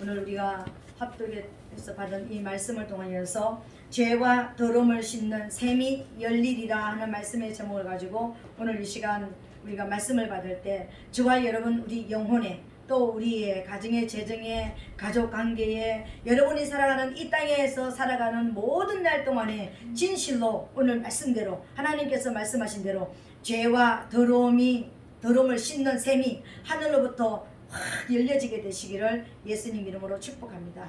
오늘 우리가 합독에서 받은 이 말씀을 통하여서 죄와 더러움을 씻는 샘이 열리리라 하는 말씀의 제목을 가지고 오늘 이 시간 우리가 말씀을 받을 때 저와 여러분 우리 영혼에 또 우리의 가정의 재정에 가족 관계에 여러분이 살아가는 이 땅에서 살아가는 모든 날 동안에 진실로 오늘 말씀대로 하나님께서 말씀하신 대로 죄와 더러움을 씻는 샘이 하늘로부터 확 열려지게 되시기를 예수님 이름으로 축복합니다.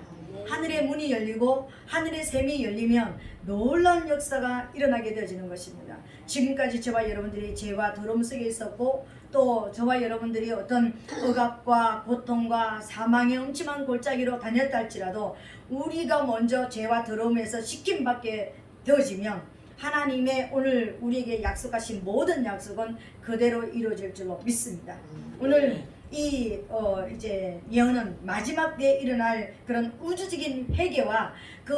하늘의 문이 열리고 하늘의 샘이 열리면 놀라운 역사가 일어나게 되어지는 것입니다. 지금까지 저와 여러분들이 죄와 더러움 속에 있었고 또 저와 여러분들이 어떤 억압과 고통과 사망의 음침한 골짜기로 다녔다 할지라도 우리가 먼저 죄와 더러움에서 씻김받게 되어지면 하나님의 오늘 우리에게 약속하신 모든 약속은 그대로 이루어질 줄로 믿습니다. 오늘 이제 예언은 마지막 때에 일어날 그런 우주적인 회개와 그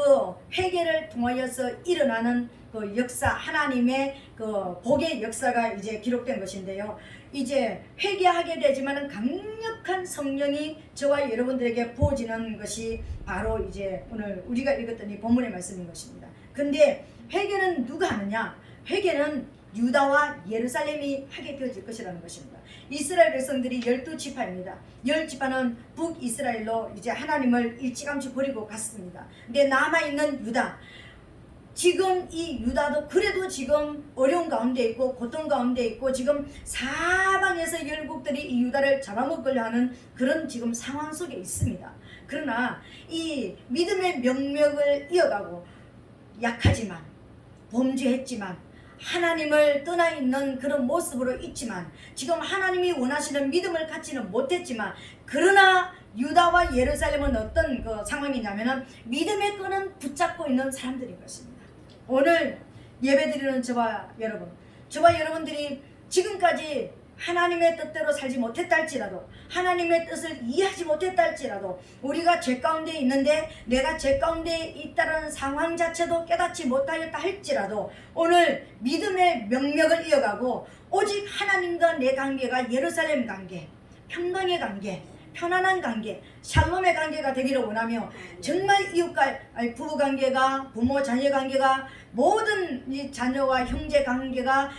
회개를 통하여서 일어나는 그 역사, 하나님의 그 복의 역사가 이제 기록된 것인데요. 이제 회개하게 되지만은 강력한 성령이 저와 여러분들에게 부어지는 것이 바로 이제 오늘 우리가 읽었던 이 본문의 말씀인 것입니다. 근데 회개는 누가 하느냐? 회개는 유다와 예루살렘이 하게 되어질 것이라는 것입니다. 이스라엘 백성들이 12지파입니다. 10지파는 북이스라엘로 이제 하나님을 일찌감치 버리고 갔습니다. 근데 남아있는 유다, 지금 이 유다도 그래도 지금 어려운 가운데 있고 고통 가운데 있고 지금 사방에서 열국들이 이 유다를 잡아먹으려 하는 그런 지금 상황 속에 있습니다. 그러나 이 믿음의 명맥을 이어가고 약하지만 범죄했지만 하나님을 떠나 있는 그런 모습으로 있지만 지금 하나님이 원하시는 믿음을 갖지는 못했지만 그러나 유다와 예루살렘은 어떤 그 상황이냐면은 믿음의 끈은 붙잡고 있는 사람들인 것입니다. 오늘 예배드리는 저와 여러분들이 지금까지 하나님의 뜻대로 살지 못했다 할지라도 하나님의 뜻을 이해하지 못했다 할지라도 우리가 죄 가운데 있는데 내가 죄 가운데 있다는 상황 자체도 깨닫지 못하였다 할지라도 오늘 믿음의 명맥을 이어가고 오직 하나님과 내 관계가 예루살렘 관계, 평강의 관계, 편안한 관계, 샬롬의 관계가 되기를 원하며 정말 이웃과 부부 관계가, 부모 자녀 관계가, 모든 이 자녀와 형제 관계가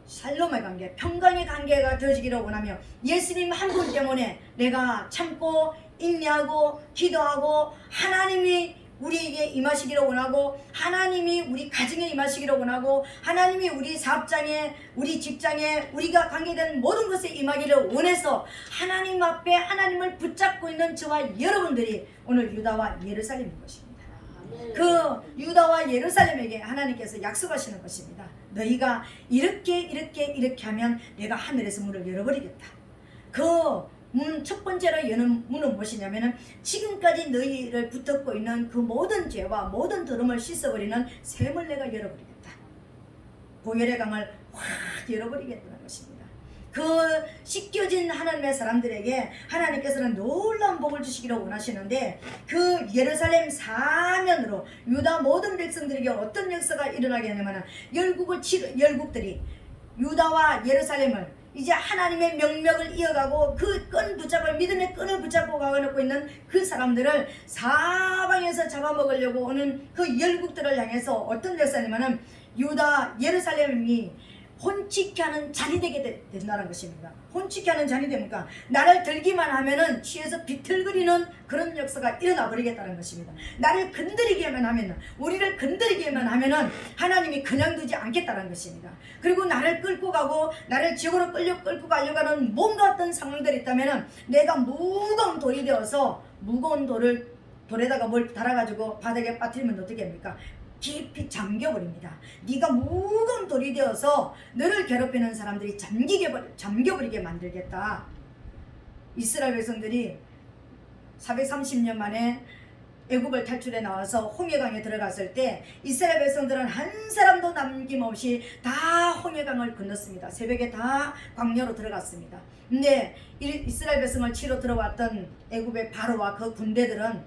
샬롬의 관계, 평강의 관계가 되어지기를 원하며 예수님 한 분 때문에 내가 참고 인내하고 기도하고 하나님이 우리에게 임하시기를 원하고 하나님이 우리 가정에 임하시기를 원하고 하나님이 우리 사업장에 우리 직장에 우리가 관계된 모든 것에 임하기를 원해서 하나님 앞에 하나님을 붙잡고 있는 저와 여러분들이 오늘 유다와 예루살렘인 것입니다. 그 유다와 예루살렘에게 하나님께서 약속하시는 것입니다. 너희가 이렇게 하면 내가 하늘에서 문을 열어버리겠다. 그 문 첫 번째로 여는 문은 무엇이냐면은 지금까지 너희를 붙잡고 있는 그 모든 죄와 모든 더러움을 씻어버리는 샘을 내가 열어버리겠다. 보혈의 강을 확 열어버리겠다는 것입니다. 그 씻겨진 하나님의 사람들에게 하나님께서는 놀라운 복을 주시기를 원하시는데 그 예루살렘 사면으로 유다 모든 백성들에게 어떤 역사가 일어나게 하냐면 열국들이 유다와 예루살렘을 이제 하나님의 명맥을 이어가고 그 끈 붙잡고 믿음의 끈을 붙잡고 가고 있는 그 사람들을 사방에서 잡아먹으려고 오는 그 열국들을 향해서 어떤 역사냐면은 유다 예루살렘이 혼치케 하는 잔이 되게 된다는 것입니다. 혼치케 하는 잔이 됩니까? 나를 들기만 하면은 취해서 비틀거리는 그런 역사가 일어나 버리겠다는 것입니다. 나를 건드리기만 하면은, 우리를 건드리기만 하면은 하나님이 그냥 두지 않겠다는 것입니다. 그리고 나를 끌고 가고 나를 지옥으로 끌고 가려고 하는 뭔가 어떤 상황들이 있다면은 내가 무거운 돌이 되어서 무거운 돌에다가 뭘 달아가지고 바닥에 빠뜨리면 어떻게 합니까? 깊이 잠겨버립니다. 네가 무거운 돌이 되어서 너를 괴롭히는 사람들이 잠겨버리게 만들겠다. 이스라엘 백성들이 430년 만에 애굽을 탈출해 나와서 홍해강에 들어갔을 때 이스라엘 백성들은 한 사람도 남김없이 다 홍해강을 건넜습니다. 새벽에 다 광야로 들어갔습니다. 근데 이스라엘 백성을 치러 들어왔던 애굽의 바로와 그 군대들은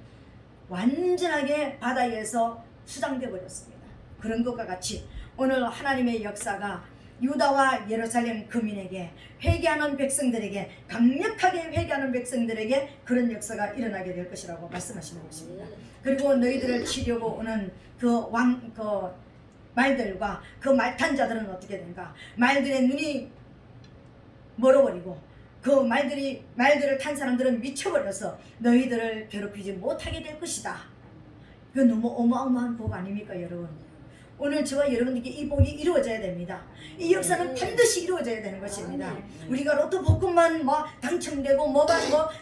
완전하게 바다에서 수장되어 버렸습니다. 그런 것과 같이 오늘 하나님의 역사가 유다와 예루살렘 거민에게, 회개하는 백성들에게, 강력하게 회개하는 백성들에게 그런 역사가 일어나게 될 것이라고 말씀하시는 것입니다. 그리고 너희들을 치려고 오는 그 말들과 그 말탄자들은 어떻게 되는가? 말들의 눈이 멀어버리고 그 말들을 탄 사람들은 미쳐버려서 너희들을 괴롭히지 못하게 될 것이다. 이거 너무 어마어마한 복 아닙니까, 여러분? 오늘 저와 여러분에게 이 복이 이루어져야 됩니다. 이 역사는 반드시 이루어져야 되는 것입니다. 우리가 로또 복권만 당첨되고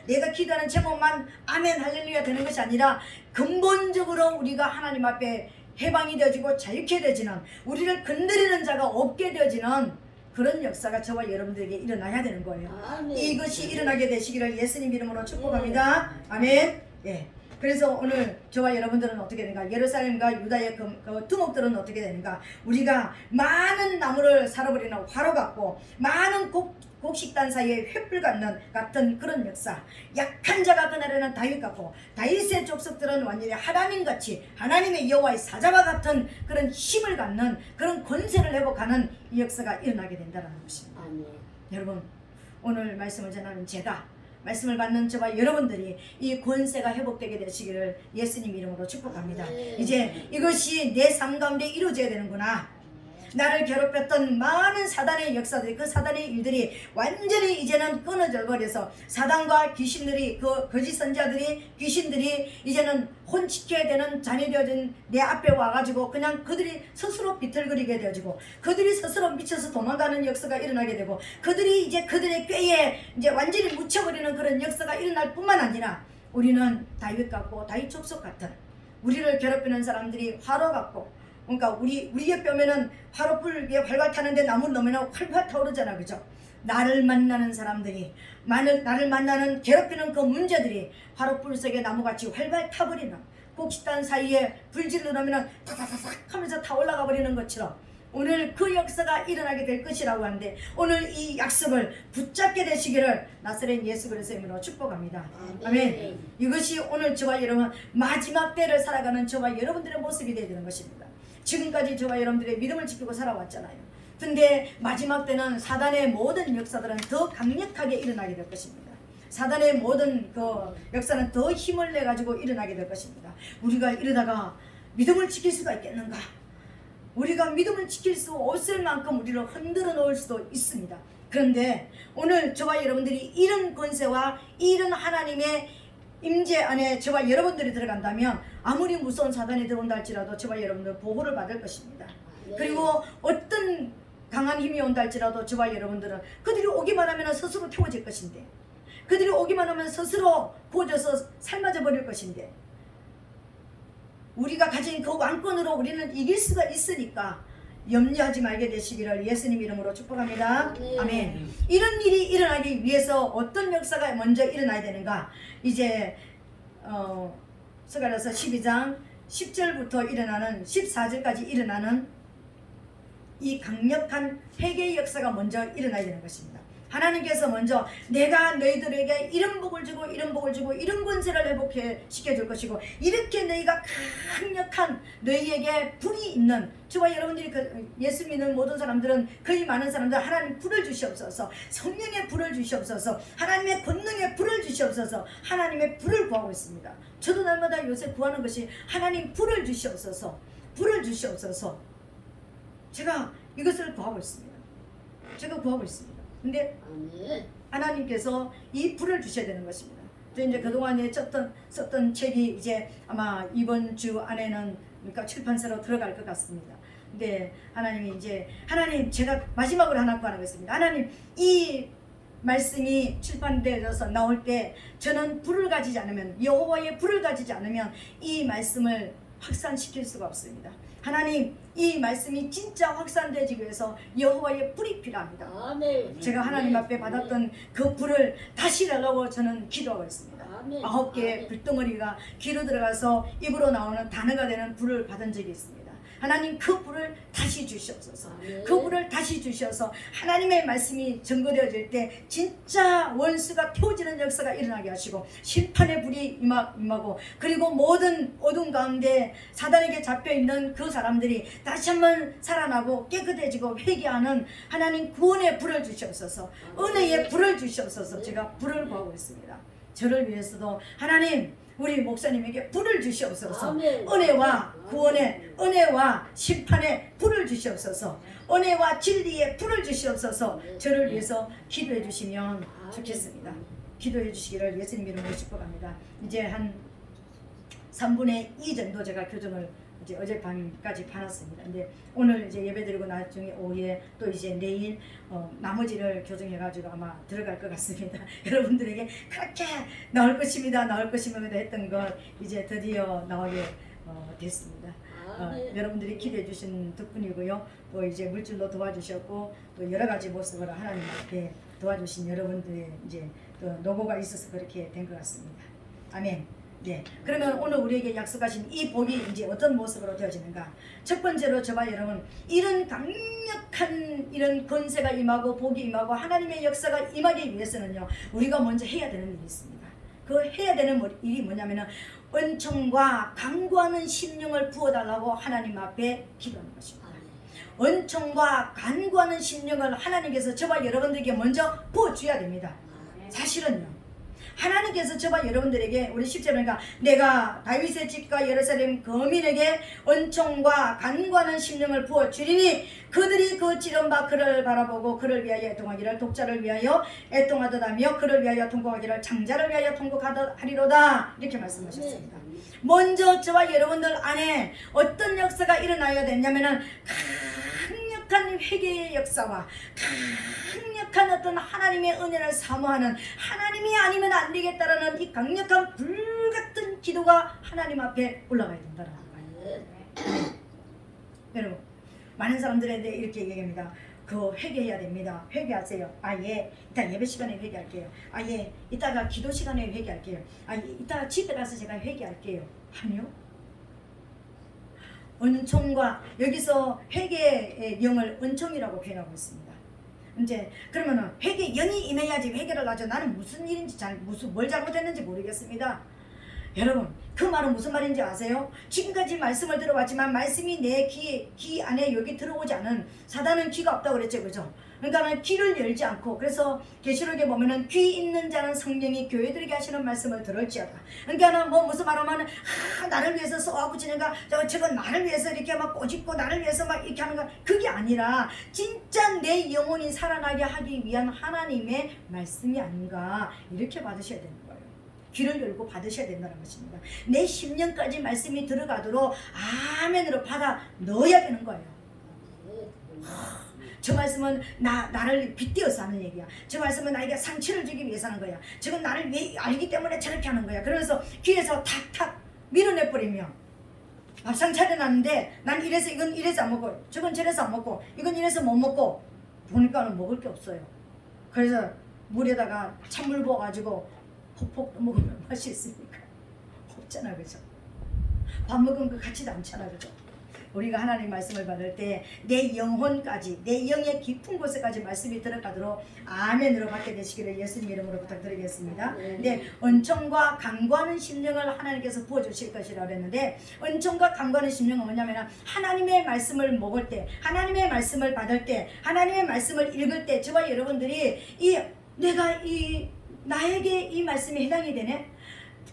내가 기도하는 제목만 아멘 할렐루야 되는 것이 아니라 근본적으로 우리가 하나님 앞에 해방이 되어지고 자유케 되어지는, 우리를 건드리는 자가 없게 되어지는 그런 역사가 저와 여러분들에게 일어나야 되는 거예요. 아멘. 이것이 일어나게 되시기를 예수님 이름으로 축복합니다. 아멘. 예. 그래서 오늘 저와 여러분들은 어떻게 되는가? 예루살렘과 유다의 그 두목들은 어떻게 되는가? 우리가 많은 나무를 살아버리는 화로 같고 많은 곡식단 사이에 횃불 같은 그런 역사. 약한 자가 그날에는 다윗 같고 다윗의 족속들은 완전히 하나님같이 하나님의 여호와의 사자와 같은 그런 힘을 갖는 그런 권세를 회복하는 이 역사가 일어나게 된다는 것입니다. 아멘. 여러분, 오늘 말씀을 전하는 제가, 말씀을 받는 저와 여러분들이 이 권세가 회복되게 되시기를 예수님 이름으로 축복합니다. 이제 이것이 내 삶 가운데 이루어져야 되는구나. 나를 괴롭혔던 많은 사단의 역사들이, 그 사단의 일들이 완전히 이제는 끊어져 버려서 사단과 귀신들이, 그 거짓 선자들이, 귀신들이 이제는 혼치게 되는 잔이 되어진 내 앞에 와가지고 그냥 그들이 스스로 비틀거리게 되어지고 그들이 스스로 미쳐서 도망가는 역사가 일어나게 되고 그들이 이제 그들의 꾀에 이제 완전히 묻혀버리는 그런 역사가 일어날 뿐만 아니라 우리는 다윗 같고 다윗 족속 같은, 우리를 괴롭히는 사람들이 화로 같고, 그러니까 우리의 뼈면은 화로불 위에 활활 타는데 나무 넘으면 활활 타오르잖아, 그죠? 나를 만나는 사람들이, 나를 만나는 괴롭히는 그 문제들이 화로불 속에 나무같이 활활 타버리는, 곡식단 사이에 불질러 놓으면 타타타닥 하면서 타올라가 버리는 것처럼 오늘 그 역사가 일어나게 될 것이라고 하는데, 오늘 이 약속을 붙잡게 되시기를 나사렛 예수 그리스도의 이름으로 축복합니다. 아멘. 이것이 오늘 저와 여러분 마지막 때를 살아가는 저와 여러분들의 모습이 되야 되는 것입니다. 지금까지 저와 여러분들의 믿음을 지키고 살아왔잖아요. 근데 마지막 때는 사단의 모든 역사들은 더 강력하게 일어나게 될 것입니다. 사단의 모든 그 역사는 더 힘을 내 가지고 일어나게 될 것입니다. 우리가 이러다가 믿음을 지킬 수가 있겠는가? 우리가 믿음을 지킬 수 없을 만큼 우리를 흔들어 놓을 수도 있습니다. 그런데 오늘 저와 여러분들이 이런 권세와 이런 하나님의 임재 안에 저와 여러분들이 들어간다면 아무리 무서운 사단이 들어온다 할지라도 저와 여러분들 보호를 받을 것입니다. 그리고 어떤 강한 힘이 온다 할지라도 저와 여러분들은 그들이 오기만 하면 스스로 태워질 것인데, 그들이 오기만 하면 스스로 고져서 삶아져 버릴 것인데, 우리가 가진 그 왕권으로 우리는 이길 수가 있으니까 염려하지 말게 되시기를 예수님 이름으로 축복합니다. 아멘. 이런 일이 일어나기 위해서 어떤 역사가 먼저 일어나야 되는가? 이제 스가랴서 12장 10절부터 일어나는 14절까지 일어나는 이 강력한 회개의 역사가 먼저 일어나야 되는 것입니다. 하나님께서 먼저 내가 너희들에게 이런 복을 주고 이런 복을 주고 이런 권세를 회복해 시켜줄 것이고, 이렇게 너희가 강력한 너희에게 불이 있는, 저와 여러분들이 예수 믿는 모든 사람들은, 거의 많은 사람들 하나님 불을 주시옵소서, 성령의 불을 주시옵소서, 하나님의 권능의 불을 주시옵소서, 하나님의 불을 구하고 있습니다. 저도 날마다 요새 구하는 것이 하나님 불을 주시옵소서, 불을 주시옵소서. 제가 이것을 구하고 있습니다. 제가 구하고 있습니다. 근데 하나님께서 이 불을 주셔야 되는 것입니다. 저 이제 그동안에 썼던 책이 이제 아마 이번 주 안에는, 그러니까 출판사로 들어갈 것 같습니다. 근데 하나님 제가 마지막으로 하나 구하는 것입니다. 하나님, 이 말씀이 출판되어서 나올 때 저는 불을 가지지 않으면, 여호와의 불을 가지지 않으면 이 말씀을 확산시킬 수가 없습니다. 하나님, 이 말씀이 진짜 확산되기 위해서 여호와의 불이 필요합니다. 아멘. 제가 하나님 앞에 받았던 그 불을 다시 달라고 저는 기도하고 있습니다. 아멘. 9개의 불덩어리가 귀로 들어가서 입으로 나오는 단어가 되는 불을 받은 적이 있습니다. 하나님 그 불을 다시 주시옵소서. 그 불을 다시 주셔서 하나님의 말씀이 증거되어질 때 진짜 원수가 태워지는 역사가 일어나게 하시고 심판의 불이 임하고 그리고 모든 어둠 가운데 사단에게 잡혀있는 그 사람들이 다시 한번 살아나고 깨끗해지고 회개하는 하나님 구원의 불을 주시옵소서. 은혜의 불을 주시옵소서. 제가 불을 구하고 있습니다. 저를 위해서도 하나님 우리 목사님에게 불을 주시옵소서. 아멘. 은혜와 구원의 은혜와 심판의 불을 주시옵소서. 은혜와 진리의 불을 주시옵소서. 저를 위해서 기도해 주시면 좋겠습니다. 기도해 주시기를 예수님 이름으로 축복합니다. 이제 한 3분의 2 정도 제가 교정을 이제 어젯밤까지 봐놨습니다. 근데 오늘 이제 예배드리고 나중에 오후에 또 이제 내일 나머지를 교정해가지고 아마 들어갈 것 같습니다. 여러분들에게 그렇게 나올 것입니다. 나올 것입니다 했던 걸 이제 드디어 나오게 됐습니다. 여러분들이 기대해 주신 덕분이고요. 또 이제 물질로 도와주셨고 또 여러 가지 모습으로 하나님 앞에 도와주신 여러분들의 이제 또 노고가 있어서 그렇게 된 것 같습니다. 아멘. 네. 그러면 오늘 우리에게 약속하신 이 복이 이제 어떤 모습으로 되어지는가? 첫 번째로 저와 여러분 이런 강력한 이런 권세가 임하고 복이 임하고 하나님의 역사가 임하기 위해서는요. 우리가 먼저 해야 되는 일이 있습니다. 그 해야 되는 일이 뭐냐면은 은총과 간구하는 심령을 부어달라고 하나님 앞에 기도하는 것입니다. 은총과 간구하는 심령을 하나님께서 저와 여러분들에게 먼저 부어줘야 됩니다. 사실은요. 하나님께서 저와 여러분들에게 우리 10절이니까 내가 다윗의 집과 예루살렘 거민에게 은총과 간구하는 심령을 부어주리니 그들이 그 지른 바 그를 바라보고 그를 위하여 애통하기를 독자를 위하여 애통하듯하며 그를 위하여 통곡하기를 장자를 위하여 통곡하리로다 이렇게 말씀하셨습니다. 먼저 저와 여러분들 안에 어떤 역사가 일어나야 되냐면은 강력한 회개의 역사와 강력한 어떤 하나님의 은혜를 사모하는 하나님이 아니면 안 되겠다라는 이 강력한 불같은 기도가 하나님 앞에 올라가야 된다는 거예요. 여러분 많은 사람들한테 이렇게 얘기합니다. 그 회개해야 됩니다. 회개하세요. 예. 이따 예배 시간에 회개할게요. 예. 이따가 기도 시간에 회개할게요. 이따가 집에 가서 제가 회개할게요. 아니요. 은총과 여기서 회개의 영을 은총이라고 표현하고 있습니다. 이제 그러면은 회개 영이 임해야지 회개를 하죠. 나는 무슨 일인지 뭘 잘못했는지 모르겠습니다. 여러분 그 말은 무슨 말인지 아세요? 지금까지 말씀을 들어왔지만 말씀이 내 귀 안에 여기 들어오지 않은 사단은 귀가 없다고 그랬죠, 그죠? 그러니까 귀를 열지 않고 그래서 계시록에 보면은 귀 있는 자는 성령이 교회들에게 하시는 말씀을 들을지어다. 그러니까 뭐 무슨 말하면은 나를 위해서 쏘아붙이는가 저건 나를 위해서 이렇게 막 꼬집고 나를 위해서 막 이렇게 하는가 그게 아니라 진짜 내 영혼이 살아나게 하기 위한 하나님의 말씀이 아닌가 이렇게 받으셔야 되는 거예요. 귀를 열고 받으셔야 된다는 것입니다. 내 심령까지 말씀이 들어가도록 아멘으로 받아 넣어야 되는 거예요. 저 말씀은 나를 빗대어서 하는 얘기야. 저 말씀은 나에게 상처를 주기 위해서 하는 거야. 저건 나를 알기 때문에 저렇게 하는 거야. 그러면서 귀에서 탁탁 밀어내버리면 밥상 차려놨는데 난 이래서 이건 이래서 안 먹고 저건 저래서 안 먹고 이건 이래서 못 먹고 보니까는 먹을 게 없어요. 그래서 물에다가 찬물 부어가지고 폭폭 먹으면 맛이 있습니까? 없잖아, 그죠? 밥 먹은 거 같지도 않잖아, 그죠? 우리가 하나님 말씀을 받을 때 내 영혼까지 내 영의 깊은 곳에까지 말씀이 들어가도록 아멘으로 받게 되시기를 예수님 이름으로 부탁드리겠습니다. 네, 은총과 간구하는 심령을 하나님께서 부어주실 것이라고 했는데 은총과 간구하는 심령은 뭐냐면 하나님의 말씀을 먹을 때 하나님의 말씀을 받을 때 하나님의 말씀을 읽을 때 저와 여러분들이 나에게 이 말씀이 해당이 되네?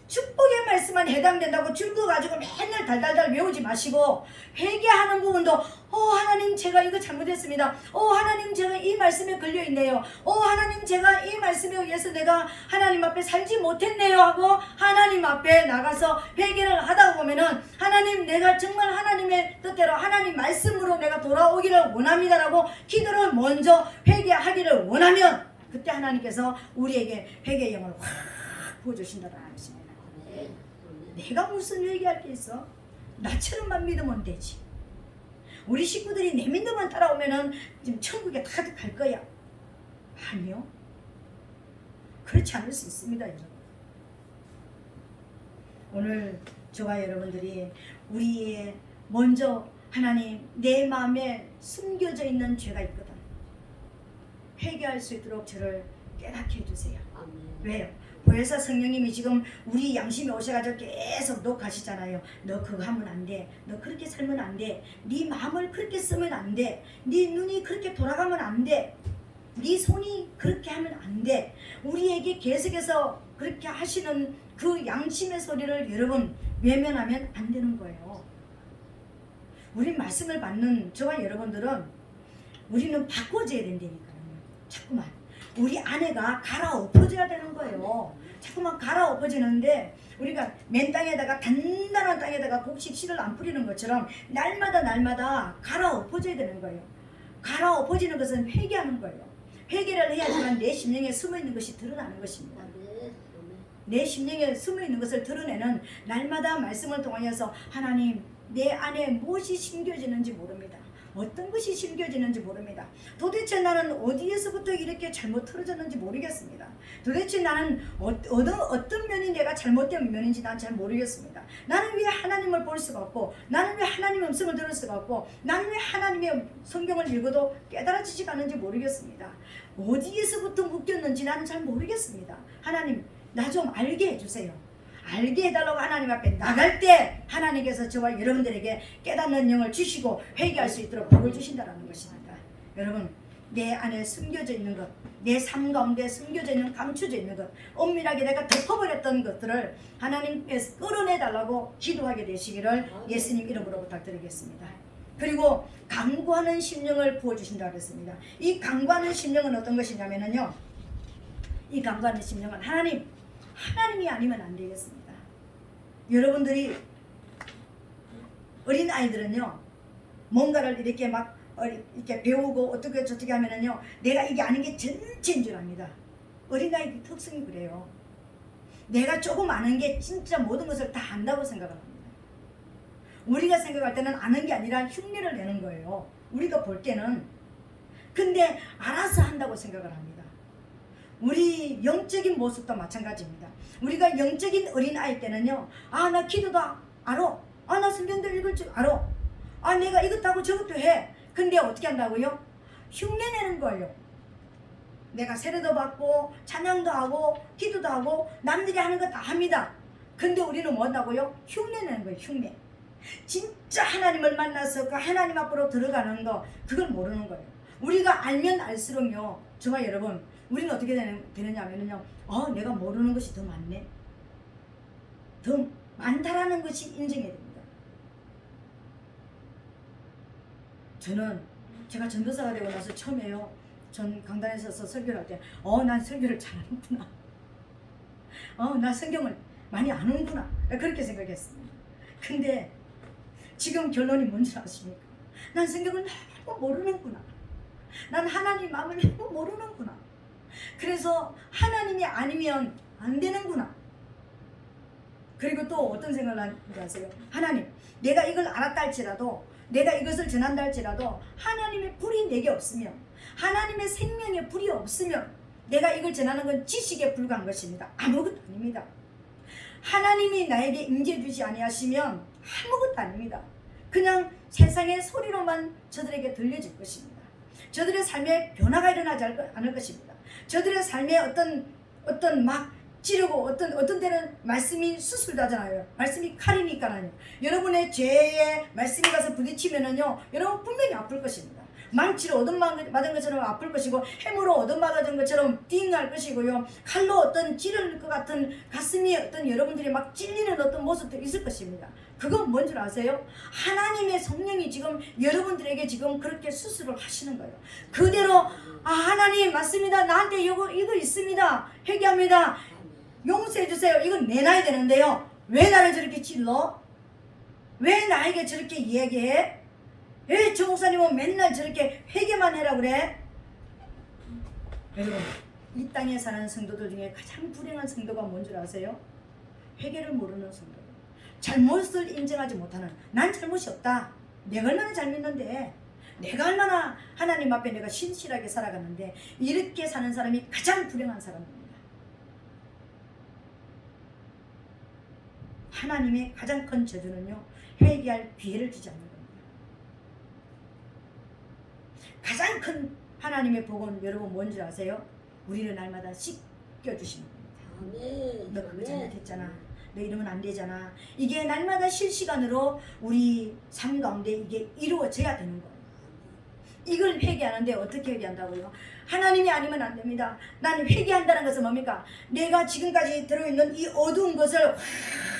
축복의 말씀만 해당된다고 줄거 가지고 맨날 달달달 외우지 마시고 회개하는 부분도 하나님 제가 이거 잘못했습니다. 하나님 제가 이 말씀에 걸려있네요. 하나님 제가 이 말씀에 의해서 내가 하나님 앞에 살지 못했네요 하고 하나님 앞에 나가서 회개를 하다 보면은 하나님 내가 정말 하나님의 뜻대로 하나님 말씀으로 내가 돌아오기를 원합니다라고 기도를 먼저 회개하기를 원하면 그때 하나님께서 우리에게 회개의 영을 확 부어주신다는 것입니다. 내가 무슨 회개할 게 있어? 나처럼만 믿으면 되지. 우리 식구들이 내 믿음만 따라오면은 지금 천국에 다 갈 거야. 아니요. 그렇지 않을 수 있습니다, 여러분. 오늘 저와 여러분들이 우리의 먼저 하나님, 내 마음에 숨겨져 있는 죄가 있거든. 회개할 수 있도록 저를 깨닫게 해주세요. 아멘. 왜요? 보혜사 성령님이 지금 우리 양심에 오셔가지고 계속 녹하시잖아요. 너 그거 하면 안 돼. 너 그렇게 살면 안 돼. 네 마음을 그렇게 쓰면 안 돼. 네 눈이 그렇게 돌아가면 안 돼. 네 손이 그렇게 하면 안 돼. 우리에게 계속해서 그렇게 하시는 그 양심의 소리를 여러분 외면하면 안 되는 거예요. 우리 말씀을 받는 저와 여러분들은 우리는 바꿔줘야 된다니까요. 자꾸만 우리 아내가 갈아엎어져야 되는 거예요. 자꾸만 갈아엎어지는데 우리가 맨 땅에다가 단단한 땅에다가 곡식 씨를 안 뿌리는 것처럼 날마다 갈아엎어져야 되는 거예요. 갈아엎어지는 것은 회개하는 거예요. 회개를 해야지만 내 심령에 숨어있는 것이 드러나는 것입니다. 내 심령에 숨어있는 것을 드러내는 날마다 말씀을 통하여서 하나님, 내 안에 무엇이 심겨지는지 모릅니다. 어떤 것이 심겨지는지 모릅니다. 도대체 나는 어디에서부터 이렇게 잘못 틀어졌는지 모르겠습니다. 도대체 나는 어떤 면이 내가 잘못된 면인지 난 잘 모르겠습니다. 나는 왜 하나님을 볼 수가 없고, 나는 왜 하나님의 음성을 들을 수가 없고, 나는 왜 하나님의 성경을 읽어도 깨달아지지가 않는지 모르겠습니다. 어디에서부터 묶였는지 나는 잘 모르겠습니다. 하나님, 나 좀 알게 해주세요. 알게 해달라고 하나님 앞에 나갈 때 하나님께서 저와 여러분들에게 깨닫는 영을 주시고 회개할 수 있도록 복을 주신다는 것입니다. 여러분, 내 안에 숨겨져 있는 것, 내 삶 가운데 숨겨져 있는, 감춰져 있는 것, 엄밀하게 내가 덮어버렸던 것들을 하나님께서 끌어내달라고 기도하게 되시기를 예수님 이름으로 부탁드리겠습니다. 그리고 간구하는 심령을 부어주신다고 했습니다. 이 간구하는 심령은 어떤 것이냐면요, 이 간구하는 심령은 하나님이 아니면 안 되겠습니다. 여러분들이 어린 아이들은요, 뭔가를 이렇게 막 이렇게 배우고 어떻게 저떻게 하면은요, 내가 이게 아닌 게 전체인 줄 압니다. 어린 아이의 특성이 그래요. 내가 조금 아는 게 진짜 모든 것을 다 안다고 생각을 합니다. 우리가 생각할 때는 아는 게 아니라 흉내를 내는 거예요. 우리가 볼 때는. 근데 알아서 한다고 생각을 합니다. 우리 영적인 모습도 마찬가지입니다. 우리가 영적인 어린아이 때는요, 나 기도도 알아. 나 성경도 읽을 줄 알아. 내가 이것도 하고 저것도 해. 근데 어떻게 한다고요? 흉내내는 거예요. 내가 세례도 받고 찬양도 하고 기도도 하고 남들이 하는 거 다 합니다. 근데 우리는 뭐 한다고요? 흉내내는 거예요. 흉내. 진짜 하나님을 만나서 그 하나님 앞으로 들어가는 거, 그걸 모르는 거예요. 우리가 알면 알수록요, 저와 여러분, 우리는 어떻게 되느냐면요, 내가 모르는 것이 더 많네. 더 많다라는 것이 인정해야 됩니다. 저는 제가 전도사가 되고 나서 처음에요, 전 강단에 서서 설교를 할 때, 난 설교를 잘하는구나. 나 성경을 많이 아는구나. 그렇게 생각했습니다. 근데 지금 결론이 뭔지 아십니까? 난 성경을 너무 모르는구나. 난 하나님 마음을 너무 모르는구나. 그래서 하나님이 아니면 안 되는구나. 그리고 또 어떤 생각을 하는지 아세요? 하나님, 내가 이걸 알았다 할지라도, 내가 이것을 전한다 할지라도 하나님의 불이 내게 없으면, 하나님의 생명의 불이 없으면 내가 이걸 전하는 건 지식에 불과한 것입니다. 아무것도 아닙니다. 하나님이 나에게 임재 주지 아니하시면 아무것도 아닙니다. 그냥 세상의 소리로만 저들에게 들려질 것입니다. 저들의 삶에 변화가 일어나지 않을 것입니다. 저들의 삶에 어떤 막 찌르고 어떤 때는 말씀이 수술도 하잖아요. 말씀이 칼이니까요. 여러분의 죄에 말씀이 가서 부딪히면은요, 여러분 분명히 아플 것입니다. 망치로 얻어맞은 것처럼 아플 것이고, 해무로 얻어맞은 것처럼 띵할 것이고요, 칼로 어떤 찌를 것 같은 가슴이 여러분들이 막 찔리는 어떤 모습도 있을 것입니다. 그건 뭔 줄 아세요? 하나님의 성령이 지금 여러분들에게 지금 그렇게 수술을 하시는 거예요. 그대로 하나님 맞습니다. 나한테 이거 있습니다. 회개합니다. 용서해 주세요. 이건 내놔야 되는데요, 왜 나를 저렇게 찔러? 왜 나에게 저렇게 이야기해? 왜 저 목사님은 맨날 저렇게 회개만 해라 그래? 여러분, 이 땅에 사는 성도들 중에 가장 불행한 성도가 뭔 줄 아세요? 회개를 모르는 성도. 잘못을 인정하지 못하는, 난 잘못이 없다. 내가 얼마나 잘 믿는데, 내가 얼마나 하나님 앞에 내가 신실하게 살아갔는데, 이렇게 사는 사람이 가장 불행한 사람입니다. 하나님의 가장 큰 저주는요, 회개할 기회를 주지 않는 겁니다. 가장 큰 하나님의 복은 여러분 뭔지 아세요? 우리를 날마다 씻겨주시는 겁니다. 너 그거 잘못했잖아. 너 이러면 안 되잖아. 이게 날마다 실시간으로 우리 삶 가운데 이게 이루어져야 되는 거예요. 이걸 회개하는데 어떻게 회개한다고요? 하나님이 아니면 안 됩니다. 나는 회개한다는 것은 뭡니까? 내가 지금까지 들어있는 이 어두운 것을 확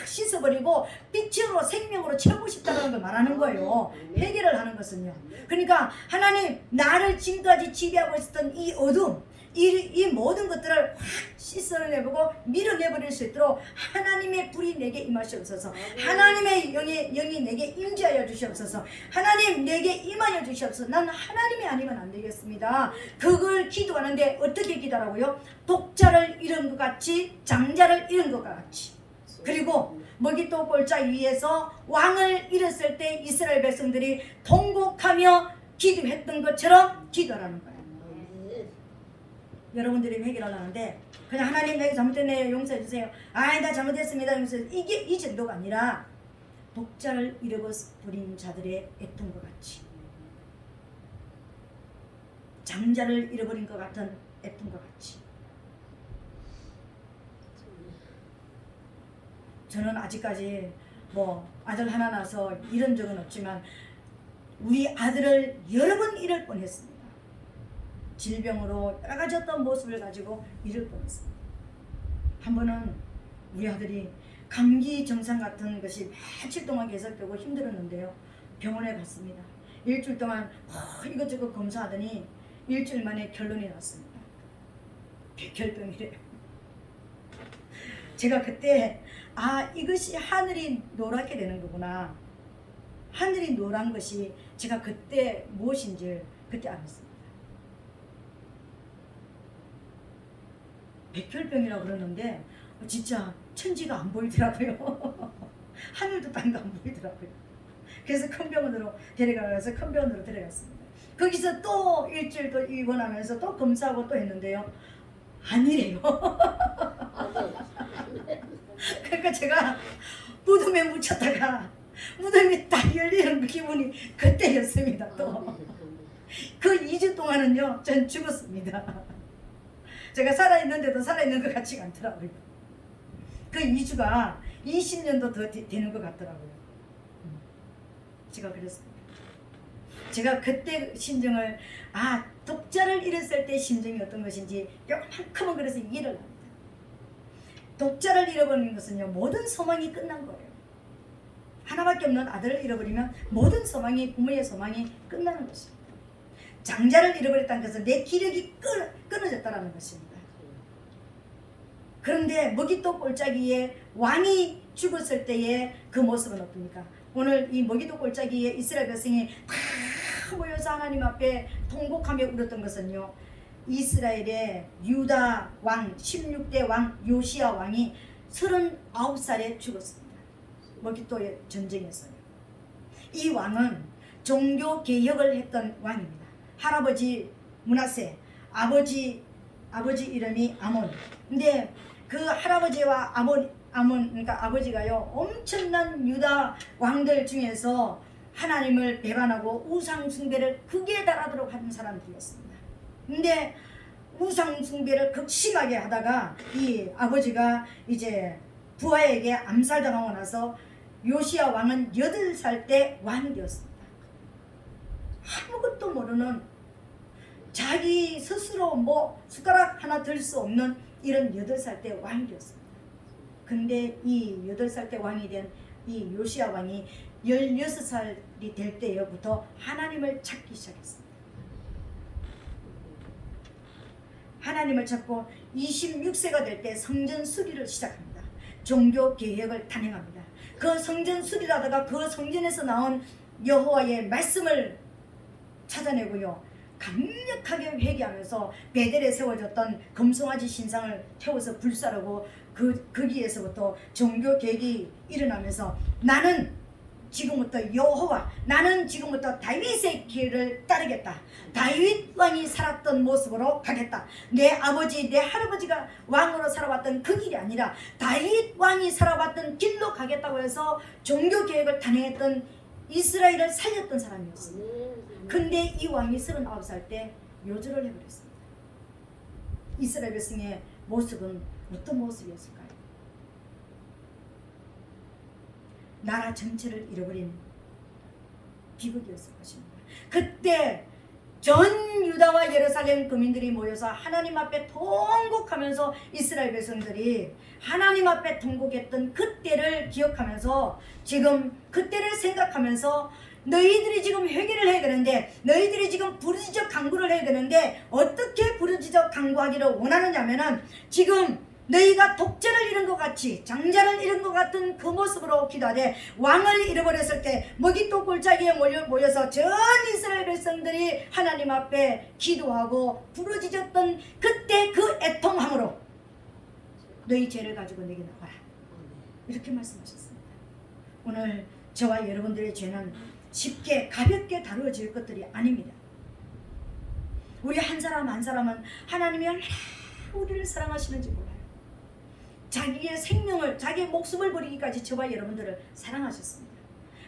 씻어버리고 빛으로 생명으로 채우고 싶다는 걸 말하는 거예요. 회개를 하는 것은요. 그러니까 하나님, 나를 지금까지 지배하고 있었던 이 어둠, 이 모든 것들을 확 씻어내보고 밀어내버릴 수 있도록 하나님의 불이 내게 임하시옵소서. 하나님의 영이 내게 임재하여 주시옵소서. 하나님, 내게 임하여 주시옵소서. 나는 하나님이 아니면 안 되겠습니다. 그걸 기도하는데 어떻게 기도하라고요? 독자를 잃은 것 같이, 장자를 잃은 것 같이. 그리고 먹이도 골짜기 위에서 왕을 잃었을 때 이스라엘 백성들이 통곡하며 기도했던 것처럼 기도하라는 거예요. 여러분들이 회개를 하는데 그냥 하나님 내가 잘못했네요, 용서해 주세요. 아이, 나 잘못했습니다, 용서해 주세요. 이게 이 정도가 아니라 독자를 잃어버린 자들의 애통과 같이, 장자를 잃어버린 것 같은 애통과 같이. 저는 아직까지 뭐 아들 하나 낳아서 이런 적은 없지만 우리 아들을 여러 번 잃을 뻔했습니다. 질병으로 여러 가지 어떤 모습을 가지고 잃을 뻔했습니다. 한 번은 우리 아들이 감기 증상 같은 것이 며칠 동안 계속되고 힘들었는데요. 병원에 갔습니다. 일주일 동안 이것저것 검사하더니 일주일 만에 결론이 났습니다. 백혈병이래요. 제가 그때 이것이 하늘이 노랗게 되는 거구나. 하늘이 노란 것이 제가 그때 무엇인지 그때 알았습니다. 백혈병이라고 그러는데 진짜 천지가 안 보이더라고요. 하늘도 땅도 안 보이더라고요. 그래서 큰 병원으로 데려가서 큰 병원으로 데려갔습니다. 거기서 또 일주일 또 입원하면서 또 검사하고 또 했는데요. 아니래요. 그러니까 제가 무덤에 묻혔다가 무덤이 딱 열리는 기분이 그때였습니다. 또 그 2주 동안은요, 전 죽었습니다. 제가 살아있는데도 살아있는 것 같지가 않더라고요. 그 2주가 20년도 더 되는 것 같더라고요. 제가 그랬습니다. 제가 그때 심정을, 독자를 잃었을 때 심정이 어떤 것인지 요만큼은 그래서 이해를 합니다. 독자를 잃어버리는 것은요, 모든 소망이 끝난 거예요. 하나밖에 없는 아들을 잃어버리면 모든 소망이, 부모의 소망이 끝나는 것입니다. 장자를 잃어버렸다는 것은 내 기력이 끊어졌다는 것입니다. 그런데 먹이도 골짜기에 왕이 죽었을 때의 그 모습은 어떻습니까? 오늘 이 먹이도 골짜기에 이스라엘 백성이 다 모여서 하나님 앞에 통곡하며 울었던 것은요, 이스라엘의 유다 왕 16대 왕 요시야 왕이 39살에 죽었습니다. 먹이도의 전쟁에서요. 이 왕은 종교 개혁을 했던 왕입니다. 할아버지 므낫세, 아버지 이름이 아몬. 근데 그 할아버지와 그러니까 아버지가요, 엄청난 유다 왕들 중에서 하나님을 배반하고 우상 숭배를 극에 달하도록 하는 사람들이었습니다. 근데 우상 숭배를 극심하게 하다가 이 아버지가 이제 부하에게 암살당하고 나서 요시야 왕은 8살 때 왕이 되었습니다. 아무것도 모르는, 자기 스스로 뭐 숟가락 하나 들 수 없는 이런 8살 때 왕이 되었습니다. 근데 이 8살 때 왕이 된 이 요시야 왕이 16살이 될 때부터 하나님을 찾기 시작했습니다. 하나님을 찾고 26세가 될 때 성전 수리를 시작합니다. 종교 개혁을 단행합니다. 그 성전 수리를 하다가 그 성전에서 나온 여호와의 말씀을 찾아내고요, 강력하게 회개하면서 베델에 세워졌던 금송아지 신상을 태워서 불사르고 거기에서부터 종교 개혁이 일어나면서 나는 지금부터 여호와, 나는 지금부터 다윗의 길을 따르겠다. 다윗 왕이 살았던 모습으로 가겠다. 내 아버지, 내 할아버지가 왕으로 살아왔던 그 길이 아니라 다윗 왕이 살아왔던 길로 가겠다고 해서 종교 개혁을 단행했던 이스라엘을 살렸던 사람이었습니다. 근데 이 왕이 39살 때 요절을 해버렸습니다. 이스라엘 백성의 모습은 어떤 모습이었을까요? 나라 전체를 잃어버린 비극이었을 것입니다. 그때 전 유다와 예루살렘 거민들이 모여서 하나님 앞에 통곡하면서 이스라엘 백성들이 하나님 앞에 통곡했던 그때를 기억하면서 지금 그때를 생각하면서 너희들이 지금 회개를 해야 되는데 너희들이 지금 부르짖어 간구를 해야 되는데 어떻게 부르짖어 간구하기를 원하느냐면은 지금 너희가 독자를 잃은 것 같이 장자를 잃은 것 같은 그 모습으로 기도하되 왕을 잃어버렸을 때 먹이토 골짜기에 모여서 전 이스라엘 백성들이 하나님 앞에 기도하고 부르짖었던 그때 그 애통함으로 너희 죄를 가지고 내게 나와라 이렇게 말씀하셨습니다. 오늘 저와 여러분들의 죄는 쉽게 가볍게 다루어질 것들이 아닙니다. 우리 한 사람 한 사람은 하나님이 얼마나 우리를 사랑하시는지 몰라요. 자기의 생명을 자기의 목숨을 버리기까지 저와 여러분들을 사랑하셨습니다.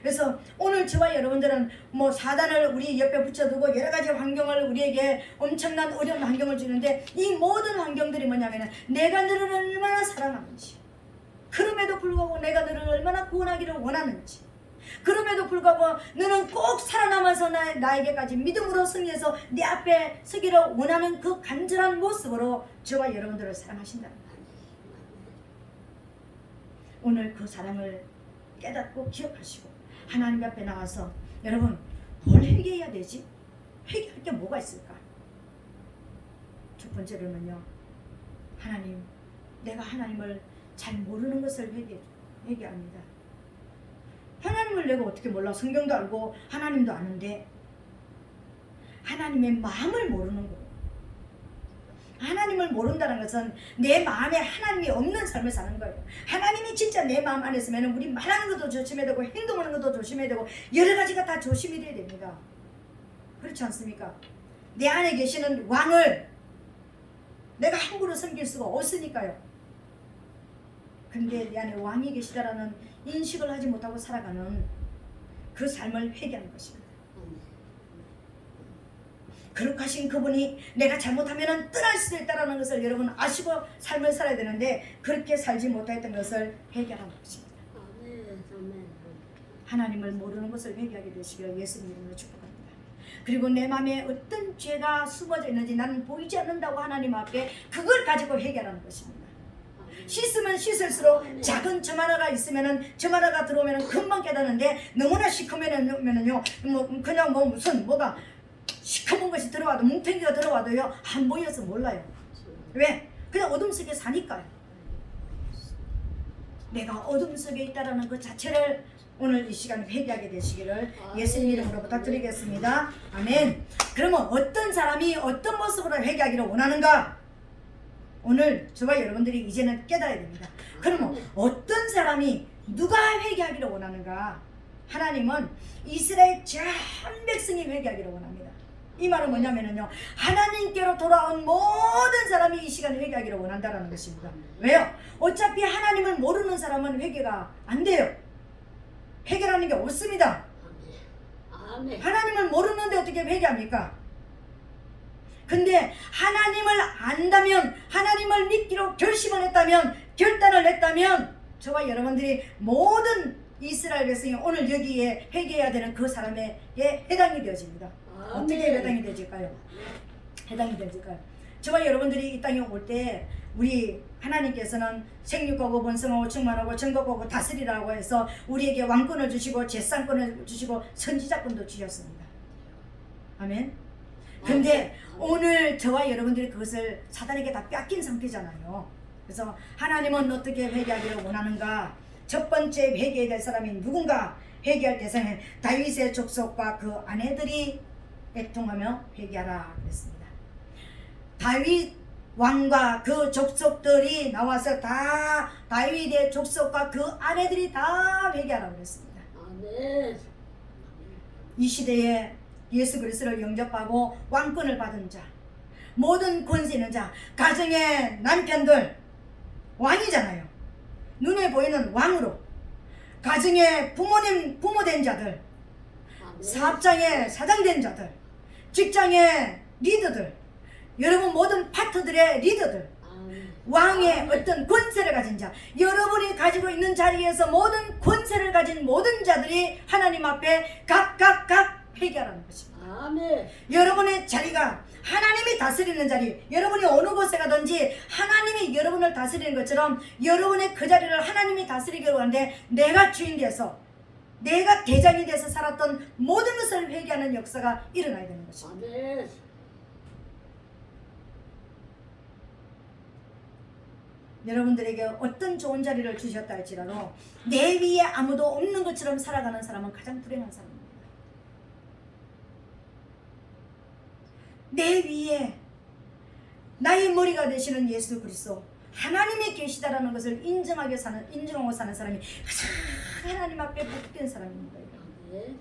그래서 오늘 저와 여러분들은 뭐 사단을 우리 옆에 붙여두고 여러 가지 환경을 우리에게 엄청난 어려운 환경을 주는데 이 모든 환경들이 뭐냐면 내가 너를 얼마나 사랑하는지 그럼에도 불구하고 내가 너를 얼마나 구원하기를 원하는지 그럼에도 불구하고 너는 꼭 살아남아서 나에게까지 믿음으로 승리해서 내 앞에 서기를 원하는 그 간절한 모습으로 저와 여러분들을 사랑하신다는 거예요. 오늘 그 사랑을 깨닫고 기억하시고 하나님 앞에 나와서 여러분 뭘 회개해야 되지? 회개할 게 뭐가 있을까? 첫 번째로는요, 하나님, 내가 하나님을 잘 모르는 것을 회개합니다. 하나님을 내가 어떻게 몰라? 성경도 알고 하나님도 아는데 하나님의 마음을 모르는 거예요. 하나님을 모른다는 것은 내 마음에 하나님이 없는 삶을 사는 거예요. 하나님이 진짜 내 마음 안에 있으면 우리 말하는 것도 조심해야 되고 행동하는 것도 조심해야 되고 여러 가지가 다 조심이 돼야 됩니다. 그렇지 않습니까? 내 안에 계시는 왕을 내가 함부로 섬길 수가 없으니까요. 근데 내 안에 왕이 계시다라는 인식을 하지 못하고 살아가는 그 삶을 회개하는 것입니다. 거룩하신 그분이 내가 잘못하면 떠날 수도 있다는 것을 여러분 아시고 삶을 살아야 되는데 그렇게 살지 못했던 것을 회개하는 것입니다. 하나님을 모르는 것을 회개하게 되시기를 예수님 이름으로 축복합니다. 그리고 내 마음에 어떤 죄가 숨어져 있는지 나는 보이지 않는다고 하나님 앞에 그걸 가지고 회개하는 것입니다. 씻으면 씻을수록 작은 점 하나가 있으면은 점 하나가 들어오면은 금방 깨닫는데 너무나 시커면은요 뭐 그냥 뭐 무슨 뭐가 시커먼 것이 들어와도 뭉탱이가 들어와도요 안 보여서 몰라요. 왜? 그냥 어둠 속에 사니까요. 내가 어둠 속에 있다라는 그 자체를 오늘 이 시간에 회개하게 되시기를 예수님 이름으로 부탁드리겠습니다. 아멘. 그러면 어떤 사람이 어떤 모습으로 회개하기를 원하는가? 오늘 저와 여러분들이 이제는 깨달아야 됩니다. 그러면 어떤 사람이 누가 회개하기를 원하는가? 하나님은 이스라엘 전 백성이 회개하기를 원합니다. 이 말은 뭐냐면요, 하나님께로 돌아온 모든 사람이 이 시간에 회개하기를 원한다는 것입니다. 왜요? 어차피 하나님을 모르는 사람은 회개가 안 돼요. 회개라는 게 없습니다. 하나님을 모르는데 어떻게 회개합니까? 근데 하나님을 안다면, 하나님을 믿기로 결심을 했다면, 결단을 했다면 저와 여러분들이 모든 이스라엘 백성이 오늘 여기에 회개해야 되는 그 사람에게 해당이 되어집니다. 어떻게 해당이 되질까요? 해당이 되질까요? 저와 여러분들이 이 땅에 올 때 우리 하나님께서는 생육하고 번성하고 충만하고 정복하고 다스리라고 해서 우리에게 왕권을 주시고 재산권을 주시고 선지자권도 주셨습니다. 아멘. 근데 오늘 저와 여러분들이 그것을 사단에게 다 뺏긴 상태잖아요. 그래서 하나님은 어떻게 회개하기를 원하는가? 첫 번째 회개해야 될 사람이 누군가? 회개할 대상은 다윗의 족속과 그 아내들이 애통하며 회개하라 그랬습니다. 다윗 왕과 그 족속들이 나와서 다 다윗의 족속과 그 아내들이 다 회개하라 그랬습니다. 이 시대에 예수 그리스도를 영접하고 왕권을 받은 자, 모든 권세 있는 자, 가정의 남편들 왕이잖아요. 눈에 보이는 왕으로, 가정의 부모 된 자들, 사업장에 사장된 자들, 직장의 리더들, 여러분 모든 파트들의 리더들, 왕의 어떤 권세를 가진 자, 여러분이 가지고 있는 자리에서 모든 권세를 가진 모든 자들이 하나님 앞에 각각 회개하라는 것입니다. 아멘. 여러분의 자리가 하나님이 다스리는 자리, 여러분이 어느 곳에 가든지 하나님이 여러분을 다스리는 것처럼 여러분의 그 자리를 하나님이 다스리기로 하는데, 내가 주인 돼서, 내가 대장이 돼서 살았던 모든 것을 회개하는 역사가 일어나야 되는 것입니다. 아멘. 여러분들에게 어떤 좋은 자리를 주셨다 할지라도 내 위에 아무도 없는 것처럼 살아가는 사람은 가장 불행한 사람입니다. 내 위에 나의 머리가 되시는 예수 그리스도, 하나님이 계시다라는 것을 인정하고 사는 사람이 가장 하나님 앞에 복된 사람입니다. 아멘.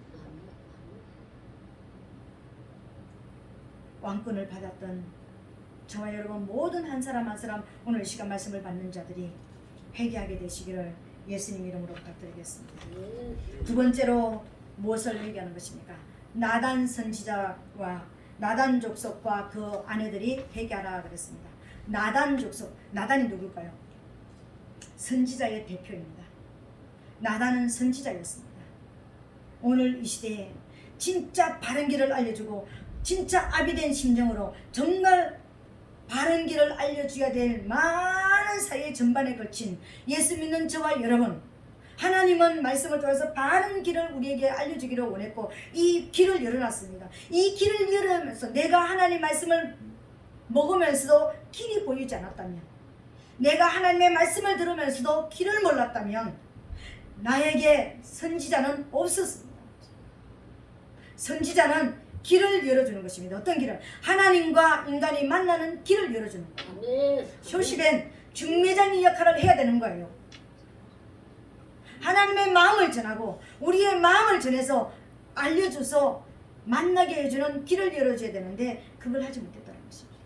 왕권을 받았던 저와 여러분 모든 한 사람 한 사람, 오늘 이 시간 말씀을 받는 자들이 회개하게 되시기를 예수님 이름으로 부탁드리겠습니다. 두 번째로 무엇을 회개하는 것입니까? 나단 선지자와 나단 족속과 그 아내들이 회개하라 그랬습니다. 나단 족속, 나단이 누굴까요? 선지자의 대표입니다. 나단은 선지자였습니다. 오늘 이 시대에 진짜 바른 길을 알려주고 진짜 아비된 심정으로 정말 바른 길을 알려줘야 될 많은 사회 전반에 걸친 예수 믿는 저와 여러분, 하나님은 말씀을 통해서 바른 길을 우리에게 알려주기를 원했고 이 길을 열어놨습니다. 이 길을 열으면서 내가 하나님 말씀을 먹으면서도 길이 보이지 않았다면, 내가 하나님의 말씀을 들으면서도 길을 몰랐다면 나에게 선지자는 없었습니다. 선지자는 길을 열어주는 것입니다. 어떤 길을? 하나님과 인간이 만나는 길을 열어주는 거예요. 쇼시벤 중매장의 역할을 해야 되는 거예요. 하나님의 마음을 전하고 우리의 마음을 전해서 알려줘서 만나게 해주는 길을 열어줘야 되는데 그걸 하지 못했다는 것입니다.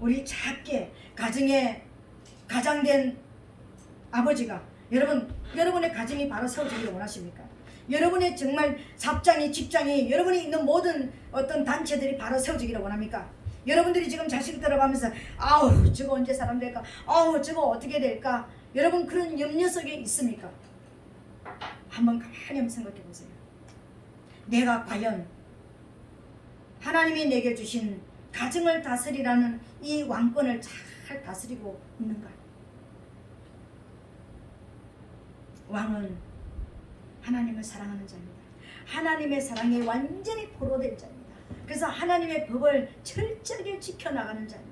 우리 작게 가정에 가장된 아버지가, 여러분의 가정이 바로 세워지기를 원하십니까? 여러분의 정말 사업장이, 직장이, 여러분이 있는 모든 어떤 단체들이 바로 세워지기를 원합니까? 여러분들이 지금 자식 들어가면서 아우 저거 언제 사람 될까? 아우 저거 어떻게 될까? 여러분 그런 염려 속에 있습니까? 한번 가만히 한번 생각해 보세요. 내가 과연 하나님이 내게 주신 가정을 다스리라는 이 왕권을 잘 다스리고 있는가? 왕은 하나님을 사랑하는 자입니다. 하나님의 사랑에 완전히 포로된 자입니다. 그래서 하나님의 법을 철저하게 지켜나가는 자입니다.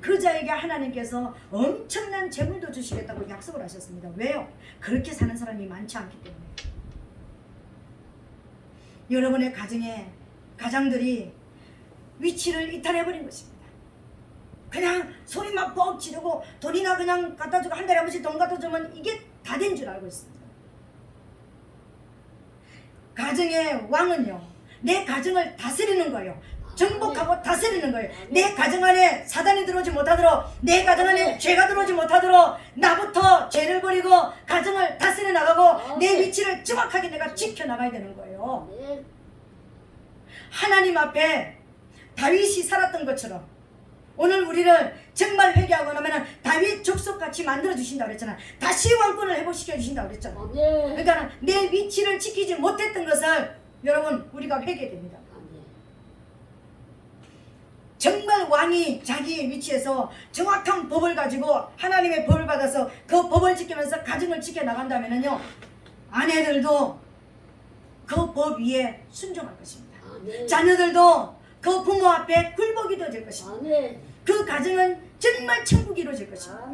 그 자에게 하나님께서 엄청난 재물도 주시겠다고 약속을 하셨습니다. 왜요? 그렇게 사는 사람이 많지 않기 때문에. 여러분의 가정에 가장들이 위치를 이탈해버린 것입니다. 그냥 소리만 뻑 지르고 돈이나 그냥 갖다 주고 한 달에 한 번씩 돈 갖다 주면 이게 다 된 줄 알고 있습니다. 가정의 왕은요, 내 가정을 다스리는 거예요. 정복하고 다스리는 거예요. 내 가정 안에 사단이 들어오지 못하도록, 내 가정 안에 죄가 들어오지 못하도록 나부터 죄를 버리고 가정을 다스려 나가고 내 위치를 정확하게 내가 지켜나가야 되는 거예요. 하나님 앞에 다윗이 살았던 것처럼 오늘 우리를 정말 회개하고 나면 다윗 족속같이 만들어주신다고 그랬잖아. 다시 왕권을 회복시켜주신다고 그랬잖아. 그러니까 내 위치를 지키지 못했던 것을 여러분 우리가 회개됩니다. 정말 왕이 자기의 위치에서 정확한 법을 가지고 하나님의 법을 받아서 그 법을 지키면서 가정을 지켜나간다면요, 아내들도 그 법 위에 순종할 것입니다. 자녀들도 그 부모 앞에 굴복이 될 것입니다. 그 가정은 정말 천국이 이루어질 것입니다.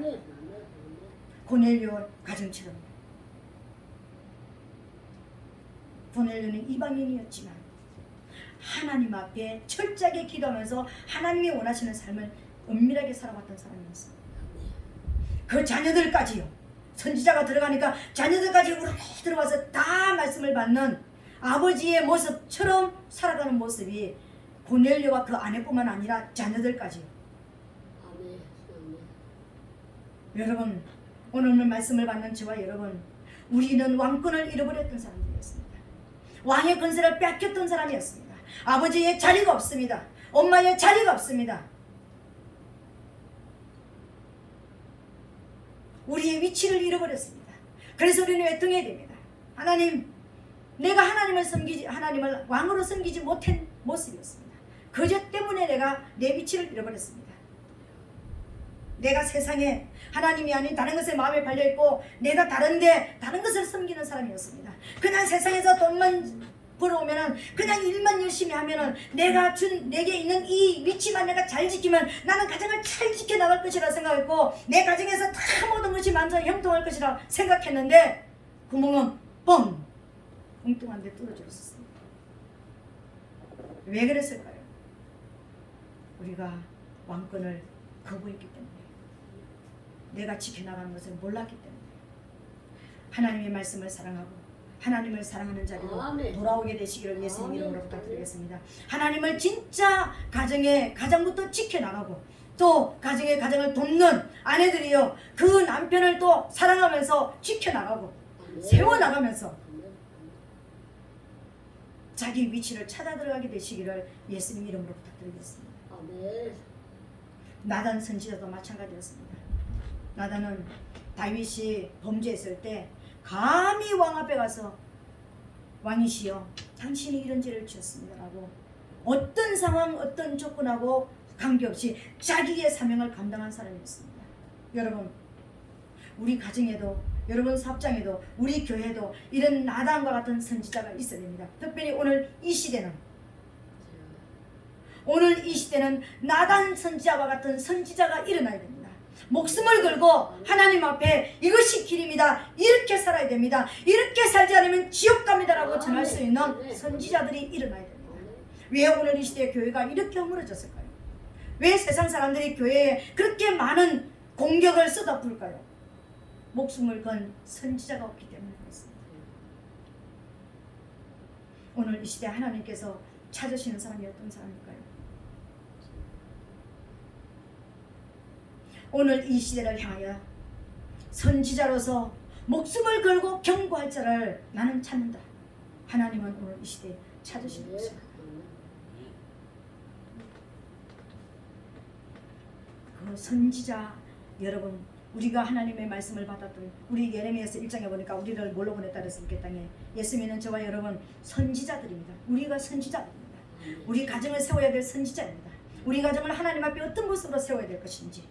고넬료 가정처럼. 고넬료는 이방인이었지만 하나님 앞에 철저하게 기도하면서 하나님이 원하시는 삶을 은밀하게 살아왔던 사람이었습니다. 그 자녀들까지요, 선지자가 들어가니까 자녀들까지 우르르 들어와서 다 말씀을 받는 아버지의 모습처럼 살아가는 모습이 고넬료와 그 아내뿐만 아니라 자녀들까지요. 여러분, 오늘 말씀을 받는 저와 여러분, 우리는 왕권을 잃어버렸던 사람들이었습니다. 왕의 권세를 뺏겼던 사람이었습니다. 아버지의 자리가 없습니다. 엄마의 자리가 없습니다. 우리의 위치를 잃어버렸습니다. 그래서 우리는 외통해야 됩니다. 하나님, 내가 하나님을 왕으로 섬기지 못한 모습이었습니다. 그저 때문에 내가 내 위치를 잃어버렸습니다. 내가 세상에 하나님이 아닌 다른 것에 마음에 발려있고 내가 다른 것을 섬기는 사람이었습니다. 그냥 세상에서 돈만 벌어오면은 그냥 일만 열심히 하면은 내게 있는 이 위치만 내가 잘 지키면 나는 가정을 잘 지켜나갈 것이라 생각했고 내 가정에서 다 모든 것이 만족 형통할 것이라 생각했는데 구멍은 뻥! 엉뚱한 데 뚫어졌었습니다. 왜 그랬을까요? 우리가 왕권을 거부했기 때문에, 내가 지켜나가는 것을 몰랐기 때문에, 하나님의 말씀을 사랑하고 하나님을 사랑하는 자리로 돌아오게 되시기를 예수님 이름으로 부탁드리겠습니다. 하나님을 진짜 가정부터 지켜나가고 또 가정을 돕는 아내들이요, 그 남편을 또 사랑하면서 지켜나가고 세워나가면서 자기 위치를 찾아 들어가게 되시기를 예수님 이름으로 부탁드리겠습니다. 나단 선지자도 마찬가지였습니다. 나단은 다윗이 범죄했을 때 감히 왕 앞에 가서 왕이시여 당신이 이런 죄를 지었습니다 라고 어떤 상황 어떤 조건하고 관계없이 자기의 사명을 감당한 사람이었습니다. 여러분, 우리 가정에도 여러분 사업장에도 우리 교회도 이런 나단과 같은 선지자가 있어야 됩니다. 특별히 오늘 이 시대는 나단 선지자와 같은 선지자가 일어나야 됩니다. 목숨을 걸고 하나님 앞에 이것이 길입니다. 이렇게 살아야 됩니다. 이렇게 살지 않으면 지옥 갑니다 라고 전할 수 있는 선지자들이 일어나야 됩니다. 왜 오늘 이 시대의 교회가 이렇게 허물어졌을까요? 왜 세상 사람들이 교회에 그렇게 많은 공격을 쏟아부을까요? 목숨을 건 선지자가 없기 때문에 그렇습니다. 오늘 이 시대 하나님께서 찾으시는 사람이 어떤 사람일까요? 오늘 이 시대를 향하여 선지자로서 목숨을 걸고 경고할 자를 나는 찾는다. 하나님은 오늘 이 시대에 찾으시는 것입니다. 그 선지자 여러분, 우리가 하나님의 말씀을 받았던 우리 예레미야서 1장에 보니까 우리를 뭘로 보냈다 그랬습니까? 땅에 예수님은 저와 여러분 선지자들입니다. 우리가 선지자입니다. 우리 가정을 세워야 될 선지자입니다. 우리 가정을 하나님 앞에 어떤 모습으로 세워야 될 것인지.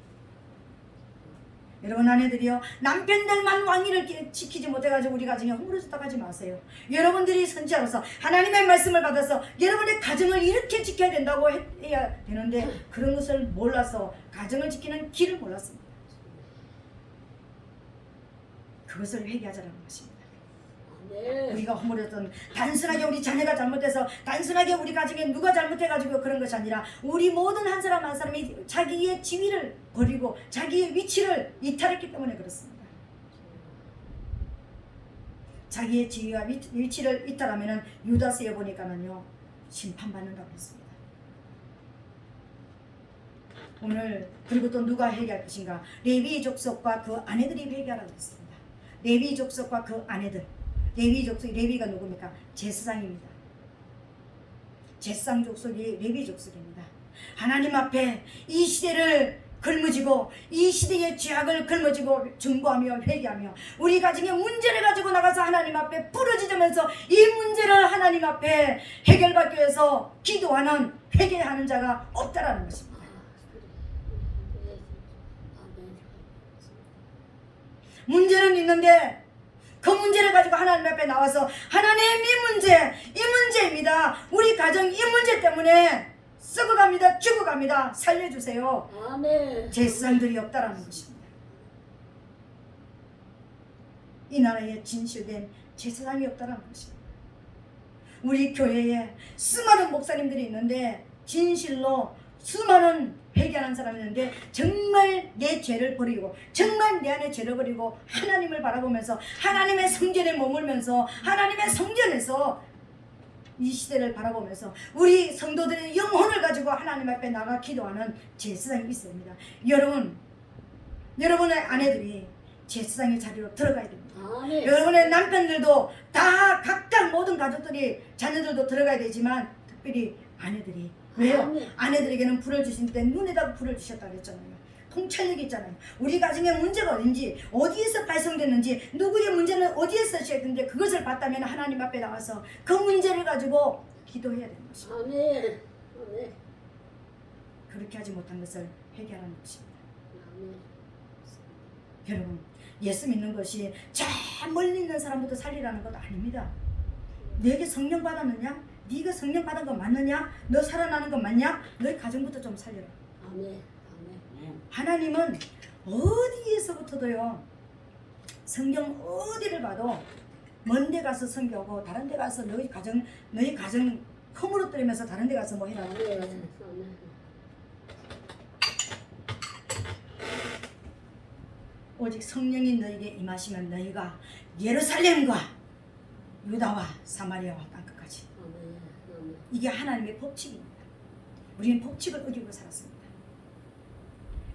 여러분 아내들이요, 남편들만 왕위를 지키지 못해가지고 우리 가정이 허물어졌다 하지 마세요. 여러분들이 선지자로서 하나님의 말씀을 받아서 여러분의 가정을 이렇게 지켜야 된다고 해야 되는데 그런 것을 몰라서 가정을 지키는 길을 몰랐습니다. 그것을 회개하자는 것입니다. 우리가 허물었던 단순하게 우리 자녀가 잘못해서 단순하게 우리 가정에 누가 잘못해가지고 그런 것이 아니라 우리 모든 한 사람 한 사람이 자기의 지위를 버리고 자기의 위치를 이탈했기 때문에 그렇습니다. 자기의 지위와 위치를 이탈하면 유다서에 보니까는요 심판받는다고 했습니다. 오늘 그리고 또 누가 회개할 것인가? 레위 족속과 그 아내들이 회개하라고 했습니다. 레위 족속과 그 아내들. 레위가 누굽니까? 제사장입니다. 제사장 족속이 레위 족속입니다. 하나님 앞에 이 시대를 걸머지고 이 시대의 죄악을 걸머지고 증거하며 회개하며 우리 가정의 문제를 가지고 나가서 하나님 앞에 부르짖으면서 이 문제를 하나님 앞에 해결받기 위해서 기도하는 회개하는 자가 없다라는 것입니다. 문제는 있는데 그 문제를 가지고 하나님 앞에 나와서 하나님 이 문제입니다. 우리 가정 이 문제 때문에 썩어갑니다. 죽어갑니다. 살려주세요. 아멘. 제사장들이 없다라는 것입니다. 이 나라에 진실된 제사장이 없다라는 것입니다. 우리 교회에 수많은 목사님들이 있는데 진실로 수많은 회개하는 사람이 있는데 정말 내 죄를 버리고 정말 내 안에 죄를 버리고 하나님을 바라보면서 하나님의 성전에 머물면서 하나님의 성전에서 이 시대를 바라보면서 우리 성도들의 영혼을 가지고 하나님 앞에 나가 기도하는 제사장이 있습니다. 여러분의 아내들이 제사장의 자리로 들어가야 됩니다. 아멘. 여러분의 남편들도 다 각각 모든 가족들이 자녀들도 들어가야 되지만 특별히 아내들이 왜요? 아멘. 아내들에게는 불을 주신 때 눈에다가 불을 주셨다 그랬잖아요. 통찰력이 있잖아요. 우리 가정의 문제가 어딘지 어디에서 발생됐는지 누구의 문제는 어디에서 시작됐는지 그것을 봤다면 하나님 앞에 나와서 그 문제를 가지고 기도해야 되는 것입니다. 아멘. 아멘. 그렇게 하지 못한 것을 회개하는 것입니다. 아멘. 여러분 예수 믿는 것이 저 멀리 있는 사람부터 살리라는 것 아닙니다. 너에게 성령 받았느냐? 네가 성령 받은 거 맞느냐? 너 살아나는 거 맞냐? 너의 가정부터 좀 살려라. 아멘. 아멘. 하나님은 어디에서부터도요 성경 어디를 봐도 먼 데 가서 섬겨고 다른 데 가서 너희 가정 허물어뜨리면서 다른 데 가서 뭐 해라. 아멘. 아멘. 오직 성령이 너에게 임하시면 너희가 예루살렘과 유다와 사마리아와 땅끝까지. 아멘. 아멘. 이게 하나님의 법칙입니다. 우리는 법칙을 어기고 살았습니다.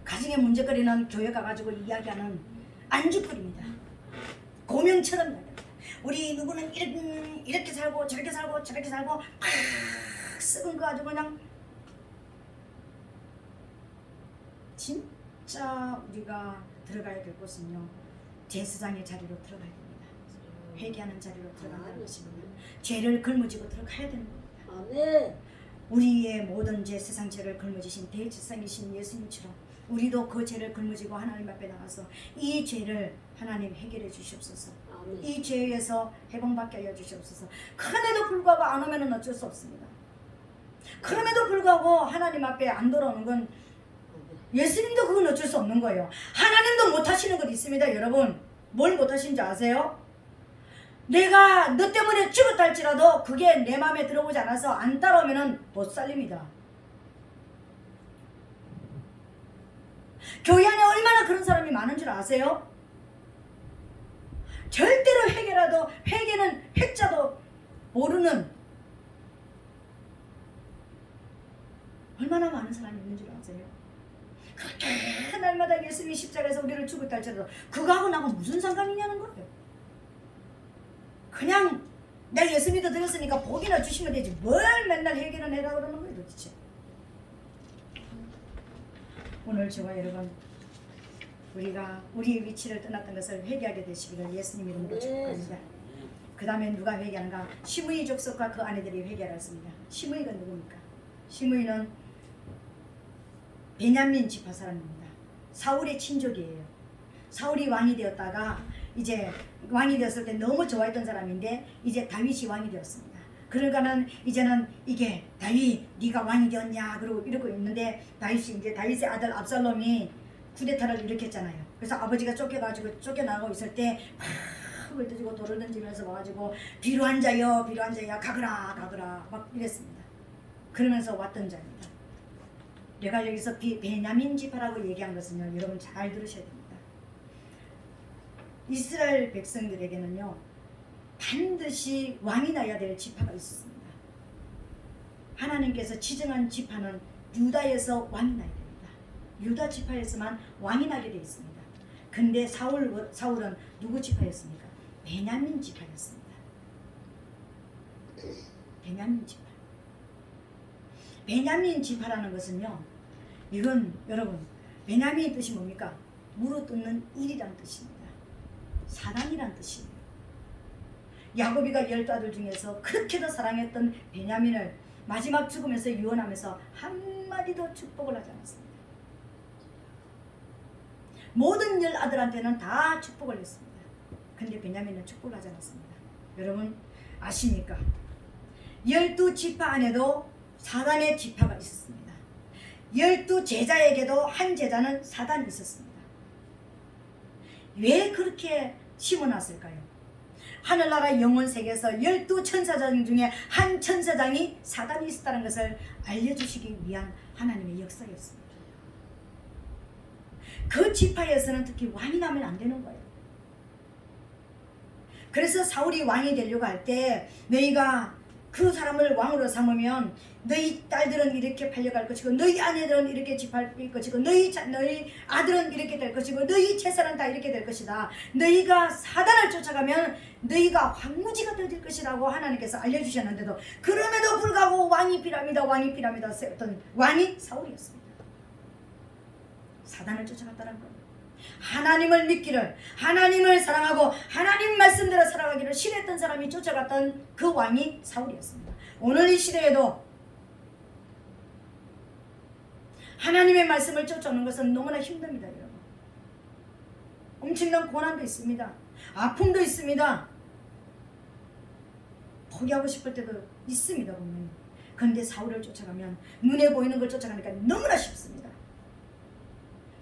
가정의 문제거리는 교회 가가지고 이야기하는 안주거리입니다. 고명처럼 이야기합니다. 우리 누구는 이렇게 살고 저렇게 살고 저렇게 살고 팍 썩은 거 가지고 그냥 진짜 우리가 들어가야 될 곳은요 제사장의 자리로 들어가야 됩니다. 회개하는 자리로 들어간다는 것입니다. 죄를 걸머지고 들어가야 되는 겁니다. 아멘. 우리의 모든 죄 세상 죄를 걸머지신 대제사장이신 예수님처럼 우리도 그 죄를 걸머지고 하나님 앞에 나가서 이 죄를 하나님 해결해 주시옵소서. 아멘. 이 죄에서 해방받게 하여 주시옵소서. 그럼에도 불구하고 안 오면은 어쩔 수 없습니다. 그럼에도 불구하고 하나님 앞에 안 돌아오는 건 예수님도 그건 어쩔 수 없는 거예요. 하나님도 못하시는 것 있습니다. 여러분 뭘 못하신지 아세요? 내가 너 때문에 죽었다 할지라도 그게 내 마음에 들어오지 않아서 안 따라오면 못 살립니다. 교회 안에 얼마나 그런 사람이 많은 줄 아세요? 절대로 회개는 회자도 모르는 얼마나 많은 사람이 있는 줄 아세요? 그렇게 날마다 예수님이 십자가에서 우리를 죽었다 할지라도 그거하고 나하고 무슨 상관이냐는 거예요. 그냥 내가 예수 믿어 들었으니까 복이나 주시면 되지 뭘 맨날 회개는 해라 그러는 거예요 도대체. 오늘 저와 여러분 우리가 우리의 위치를 떠났던 것을 회개하게 되시기를 예수님 이름으로 축복합니다. 그 다음에 누가 회개하는가? 시므이 족속과 그 아내들이 회개하였습니다. 시므이가 누굽니까? 시므이는 베냐민 지파 사람입니다. 사울의 친족이에요. 사울이 왕이 되었다가 이제 왕이 되었을 때 너무 좋아했던 사람인데 이제 다윗이 왕이 되었습니다. 그러니까는 이제는 이게 다윗 네가 왕이 되었냐 그러고 이러고 있는데 다윗이 이제 다윗의 아들 압살롬이 쿠데타를 일으켰잖아요. 그래서 아버지가 쫓겨나가고 있을 때 팍을 던지고 돌을 던지면서 와가지고 비루한 자여 가거라 막 이랬습니다. 그러면서 왔던 자입니다. 내가 여기서 베냐민 지파라고 얘기한 것은요 여러분 잘 들으셔야 됩니다. 이스라엘 백성들에게는요 반드시 왕이 나야 될 지파가 있었습니다. 하나님께서 지정한 지파는 유다에서 왕이 나야 됩니다. 유다 지파에서만 왕이 나게 되어 있습니다. 근데 사울은 누구 지파였습니까? 베냐민 지파였습니다. 베냐민 지파. 베냐민 지파라는 것은요 이건 여러분 베냐민의 뜻이 뭡니까? 물어뜯는 일이란 뜻입니다. 사랑이란 뜻이에요. 야곱이가 12아들 중에서 그렇게도 사랑했던 베냐민을 마지막 죽으면서 유언하면서 한마디도 축복을 하지 않았습니다. 모든 10아들한테는 다 축복을 했습니다. 근데 베냐민은 축복을 하지 않았습니다. 여러분 아십니까? 12지파 안에도 사단의 지파가 있었습니다. 12제자에게도 한 제자는 사단이 있었습니다. 왜 그렇게 심어놨을까요? 하늘나라 영혼세계에서 12천사장 중에 한 천사장이 사단이 있었다는 것을 알려주시기 위한 하나님의 역사였습니다. 그 지파에서는 특히 왕이 나면 안 되는 거예요. 그래서 사울이 왕이 되려고 할 때 너희가 그 사람을 왕으로 삼으면 너희 딸들은 이렇게 팔려갈 것이고 너희 아내들은 이렇게 집할 것이고 너희 아들은 이렇게 될 것이고 너희 재산은 다 이렇게 될 것이다. 너희가 사단을 쫓아가면 너희가 황무지가 될 것이라고 하나님께서 알려주셨는데도 그럼에도 불구하고 왕이 필요합니다 세웠던 왕이 사울이었습니다. 사단을 쫓아갔다는 겁니다. 하나님을 믿기를, 하나님을 사랑하고 하나님 말씀대로 살아가기를 신했던 사람이 쫓아갔던 그 왕이 사울이었습니다. 오늘 이 시대에도 하나님의 말씀을 쫓아오는 것은 너무나 힘듭니다. 여러분, 엄청난 고난도 있습니다. 아픔도 있습니다. 포기하고 싶을 때도 있습니다. 분명히. 그런데 사울을 쫓아가면 눈에 보이는 걸 쫓아가니까 너무나 쉽습니다.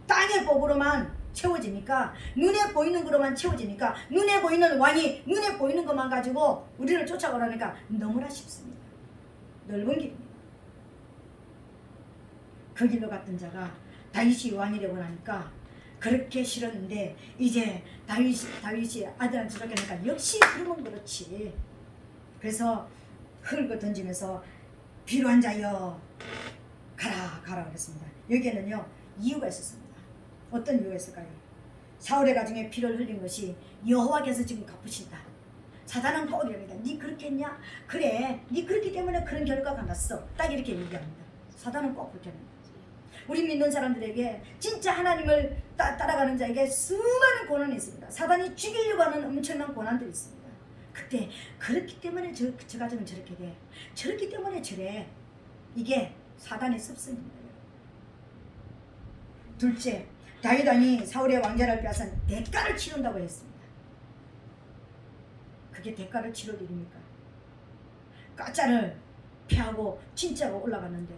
땅의 복으로만 채워지니까, 눈에 보이는 것으로만 채워지니까, 눈에 보이는 왕이 눈에 보이는 것만 가지고 우리를 쫓아가라니까 너무나 쉽습니다. 넓은 길입니다. 그 길로 갔던 자가 다윗이 왕이 되고 나니까 그렇게 싫었는데 이제 다윗이 아들한테 쫓겨나니까 역시 그러면 그렇지. 그래서 흙을 던지면서 필요한 자여 가라 그랬습니다. 여기에는요 이유가 있었습니다. 어떤 이유가 있을까요? 사울의 가정에 피를 흘린 것이 여호와께서 지금 갚으신다. 사단은 꼭 이럽니다. 네 그렇게 했냐? 그래, 네 그렇기 때문에 그런 결과가 났어. 딱 이렇게 얘기합니다. 사단은 꼭 그렇게 합니다. 우리 믿는 사람들에게, 진짜 하나님을 따라가는 자에게 수많은 고난이 있습니다. 사단이 죽이려고 하는 엄청난 고난도 있습니다. 그때 그렇기 때문에 저 가정은 저렇게 돼, 저렇기 때문에 저래. 이게 사단의 습성입니다. 둘째, 다윗 왕이 사울의 왕자를 빼앗은 대가를 치른다고 했습니다. 그게 대가를 치를 일입니까? 가짜를 피하고 진짜로 올라갔는데,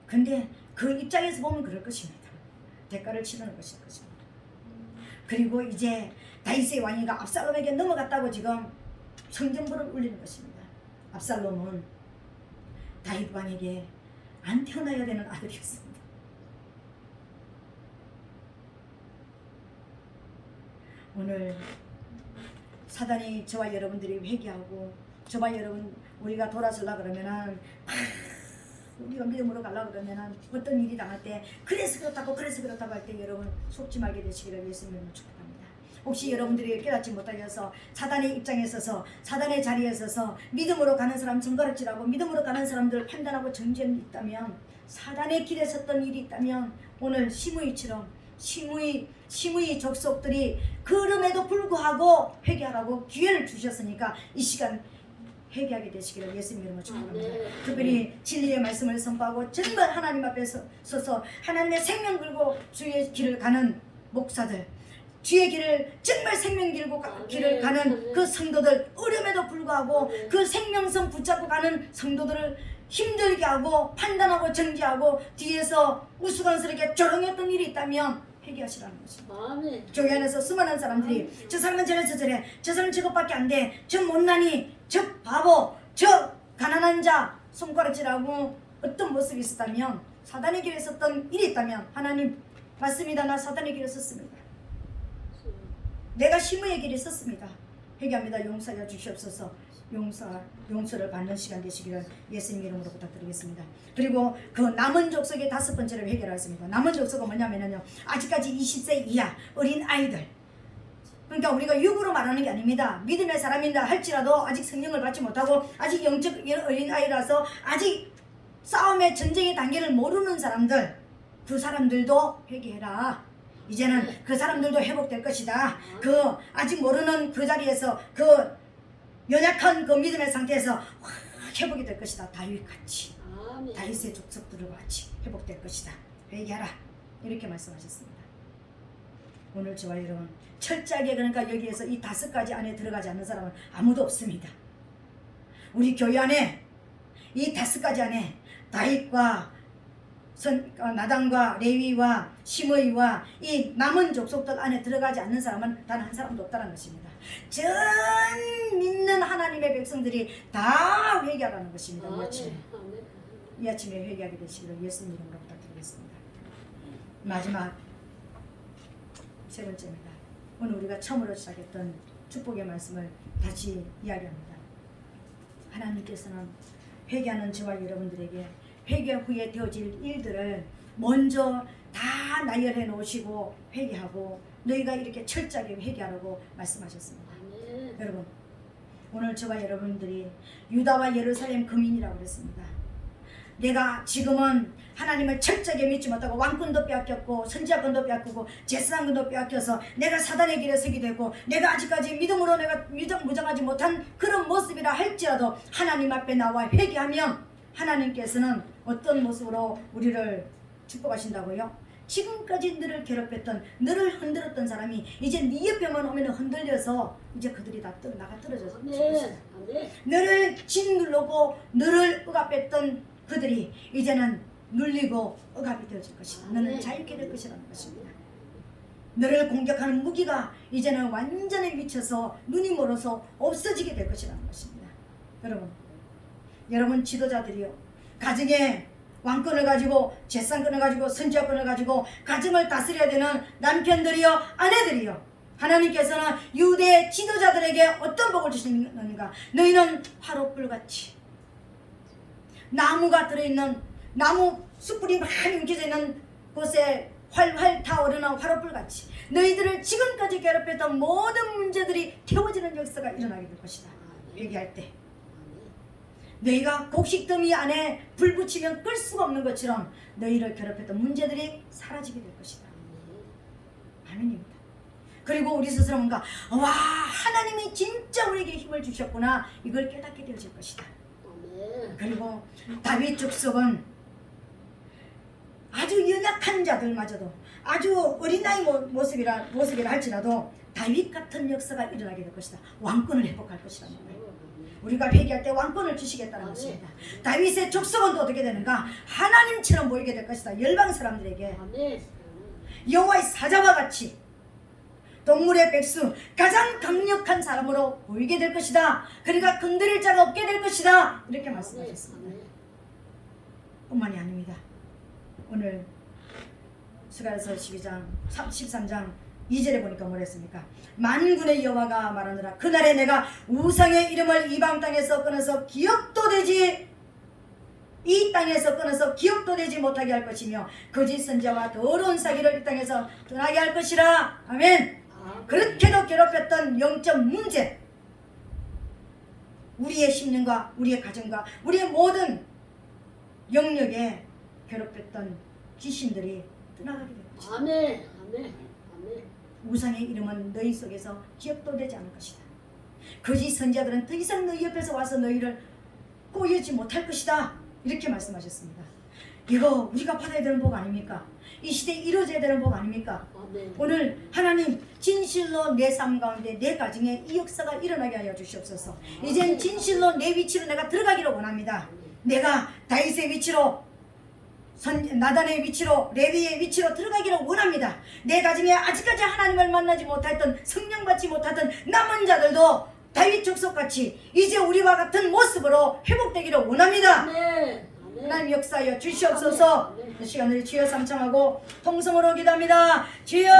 근데 그 입장에서 보면 그럴 것입니다. 대가를 치르는 것일 것입니다. 그리고 이제 다윗의 왕위가 압살롬에게 넘어갔다고 지금 성전부를 울리는 것입니다. 압살롬은 다윗 왕에게 안 태어나야 되는 아들이었습니다. 오늘 사단이 저와 여러분들이 회개하고 저와 여러분 우리가 돌아서려고 그러면은 우리가 믿음으로 가려고 그러면은 어떤 일이 당할 때 그래서 그렇다고 할 때 여러분 속지 말게 되시기를 예수님으로 축복합니다. 혹시 여러분들이 깨닫지 못하여서 사단의 입장에 서서 사단의 자리에 서서 믿음으로 가는 사람 손가락질하고 믿음으로 가는 사람들을 판단하고 정죄는 있다면, 사단의 길에 섰던 일이 있다면 오늘 시므이처럼 시므이 족속들이 그럼에도 불구하고 회개하라고 기회를 주셨으니까 이 시간 회개하게 되시기를 예수님 이름으로 축복합니다. 특별히 진리의 말씀을 선포하고 정말 하나님 앞에 서서 하나님의 생명 걸고 주의 길을 가는 목사들, 주의 길을 정말 생명 길고 길을 가는 그 성도들, 어려움에도 불구하고 그 생명성 붙잡고 가는 성도들을 힘들게 하고 판단하고 정지하고 뒤에서 우스꽝스럽게 조롱했던 일이 있다면 회개하시라는 것입니다. 교회 안에서 수많은 사람들이 저 사람은 저래서 저래, 저 사람은 저것밖에 안 돼, 저 못나니, 저 바보, 저 가난한 자 손가락질하고 어떤 모습이 있었다면, 사단의 길에 섰던 일이 있다면, 하나님 맞습니다. 나 사단의 길에 섰습니다. 내가 시므의 길에 섰습니다. 회개합니다. 용서하여 주시옵소서. 용서를 받는 시간 되시기를 예수님 이름으로 부탁드리겠습니다. 그리고 그 남은 족속의 5번째를 회개하겠습니다. 남은 족속은 뭐냐면요, 아직까지 20세 이하 어린 아이들, 그러니까 우리가 육으로 말하는 게 아닙니다. 믿음의 사람인다 할지라도 아직 성령을 받지 못하고 아직 영적 어린 아이라서 아직 싸움의 전쟁의 단계를 모르는 사람들, 그 사람들도 회개해라. 이제는 그 사람들도 회복될 것이다. 그 아직 모르는 그 자리에서 그 연약한 그 믿음의 상태에서 확 회복이 될 것이다. 다윗같이, 다윗의 족속들과 같이 회복될 것이다. 회개하라. 이렇게 말씀하셨습니다. 오늘 저와 여러분 철저하게, 그러니까 여기에서 이 5가지 안에 들어가지 않는 사람은 아무도 없습니다. 우리 교회 안에 이 5가지 안에 다윗과 나단과 레위와 시므이와 이 남은 족속들 안에 들어가지 않는 사람은 단 한 사람도 없다는 것입니다. 전 믿는 하나님의 백성들이 다 회개하라는 것입니다. 이 아침에 회개하게 되시기를 예수님 이름으로 부탁드리겠습니다. 마지막 세 번째입니다. 오늘 우리가 처음으로 시작했던 축복의 말씀을 다시 이야기합니다. 하나님께서는 회개하는 저와 여러분들에게 회개 후에 되어질 일들을 먼저 다 나열해 놓으시고 회개하고 너희가 이렇게 철저하게 회개하라고 말씀하셨습니다. 아멘. 여러분, 오늘 저와 여러분들이 유다와 예루살렘 거민이라고 그랬습니다. 내가 지금은 하나님을 철저하게 믿지 못하고 왕권도 빼앗겼고 선지자권도 빼앗기고 제사장권도 빼앗겨서 내가 사단의 길에 서게 되고 내가 아직까지 믿음으로 내가 무장하지 못한 그런 모습이라 할지라도 하나님 앞에 나와 회개하면 하나님께서는 어떤 모습으로 우리를 축복하신다고요? 지금까지 너를 괴롭혔던 너를 흔들었던 사람이 이제 네 옆에만 오면 흔들려서 이제 그들이 다 나가 떨어져서 아멘. 아멘. 너를 짓누르고 너를 억압했던 그들이 이제는 눌리고 억압이 되어질 것이다. 너는 자유케 될 것이라는 것입니다. 너를 공격하는 무기가 이제는 완전히 미쳐서 눈이 멀어서 없어지게 될 것이라는 것입니다. 여러분 지도자들이요, 가정에 왕권을 가지고 재산권을 가지고 선지자권을 가지고 가정을 다스려야 되는 남편들이요, 아내들이요, 하나님께서는 유대 지도자들에게 어떤 복을 주시는가? 너희는 화롯불같이 나무가 들어있는 나무 숯불이 많이 움켜져 있는 곳에 활활 타오르는 화롯불같이 너희들을 지금까지 괴롭혔던 모든 문제들이 태워지는 역사가 일어나게 될 것이다. 회개할 때 너희가 곡식더미 안에 불 붙이면 끌 수가 없는 것처럼 너희를 괴롭혔던 문제들이 사라지게 될 것이다. 아멘입니다. 그리고 우리 스스로 뭔가 와, 하나님이 진짜 우리에게 힘을 주셨구나, 이걸 깨닫게 되어질 것이다. 아멘. 그리고 다윗 족속은 아주 연약한 자들마저도 아주 어린아이 모습이라 할지라도 다윗 같은 역사가 일어나게 될 것이다. 왕권을 회복할 것이라는 거예요. 우리가 회개할 때 왕권을 주시겠다는 것입니다. 다윗의 족속은 또 어떻게 되는가? 하나님처럼 보이게 될 것이다. 열방 사람들에게 아멘. 여호와의 사자와 같이 동물의 백수, 가장 강력한 사람으로 보이게 될 것이다. 그러니까 건드릴 자가 없게 될 것이다. 이렇게 말씀하셨습니다. 뿐만이 아닙니다. 오늘 스가랴서 13장 2절에 보니까 뭐랬습니까? 만군의 여호와가 말하느라 그날에 내가 우상의 이름을 이방 땅에서 끊어서 기억도 되지 이 땅에서 끊어서 기억도 되지 못하게 할 것이며 거짓 선지자와 더러운 사기를 이 땅에서 떠나게 할 것이라. 아멘. 그렇게도 괴롭혔던 영적 문제, 우리의 심령과 우리의 가정과 우리의 모든 영역에 괴롭혔던 귀신들이 떠나가게 될 것이다. 아멘. 아멘. 아멘. 우상의 이름은 너희 속에서 기억도 되지 않을 것이다. 거짓 선지자들은 더 이상 너희 옆에서 와서 너희를 꼬여지 못할 것이다. 이렇게 말씀하셨습니다. 이거 우리가 받아야 되는 복 아닙니까? 이 시대에 이루어져야 되는 복 아닙니까? 아멘. 오늘 하나님 진실로 내 삶 가운데 내 가정에 이 역사가 일어나게 하여 주시옵소서. 이젠 진실로 내 위치로 내가 들어가기를 원합니다. 내가 다윗의 위치로, 나단의 위치로, 레위의 위치로 들어가기를 원합니다. 내 가정에 아직까지 하나님을 만나지 못했던, 성령 받지 못하던 남은 자들도 다윗 족속같이 이제 우리와 같은 모습으로 회복되기를 원합니다. 아멘. 하나님 역사하여 주시옵소서. 아멘. 이 시간을 주여 삼창하고 통성으로 기도합니다. 주여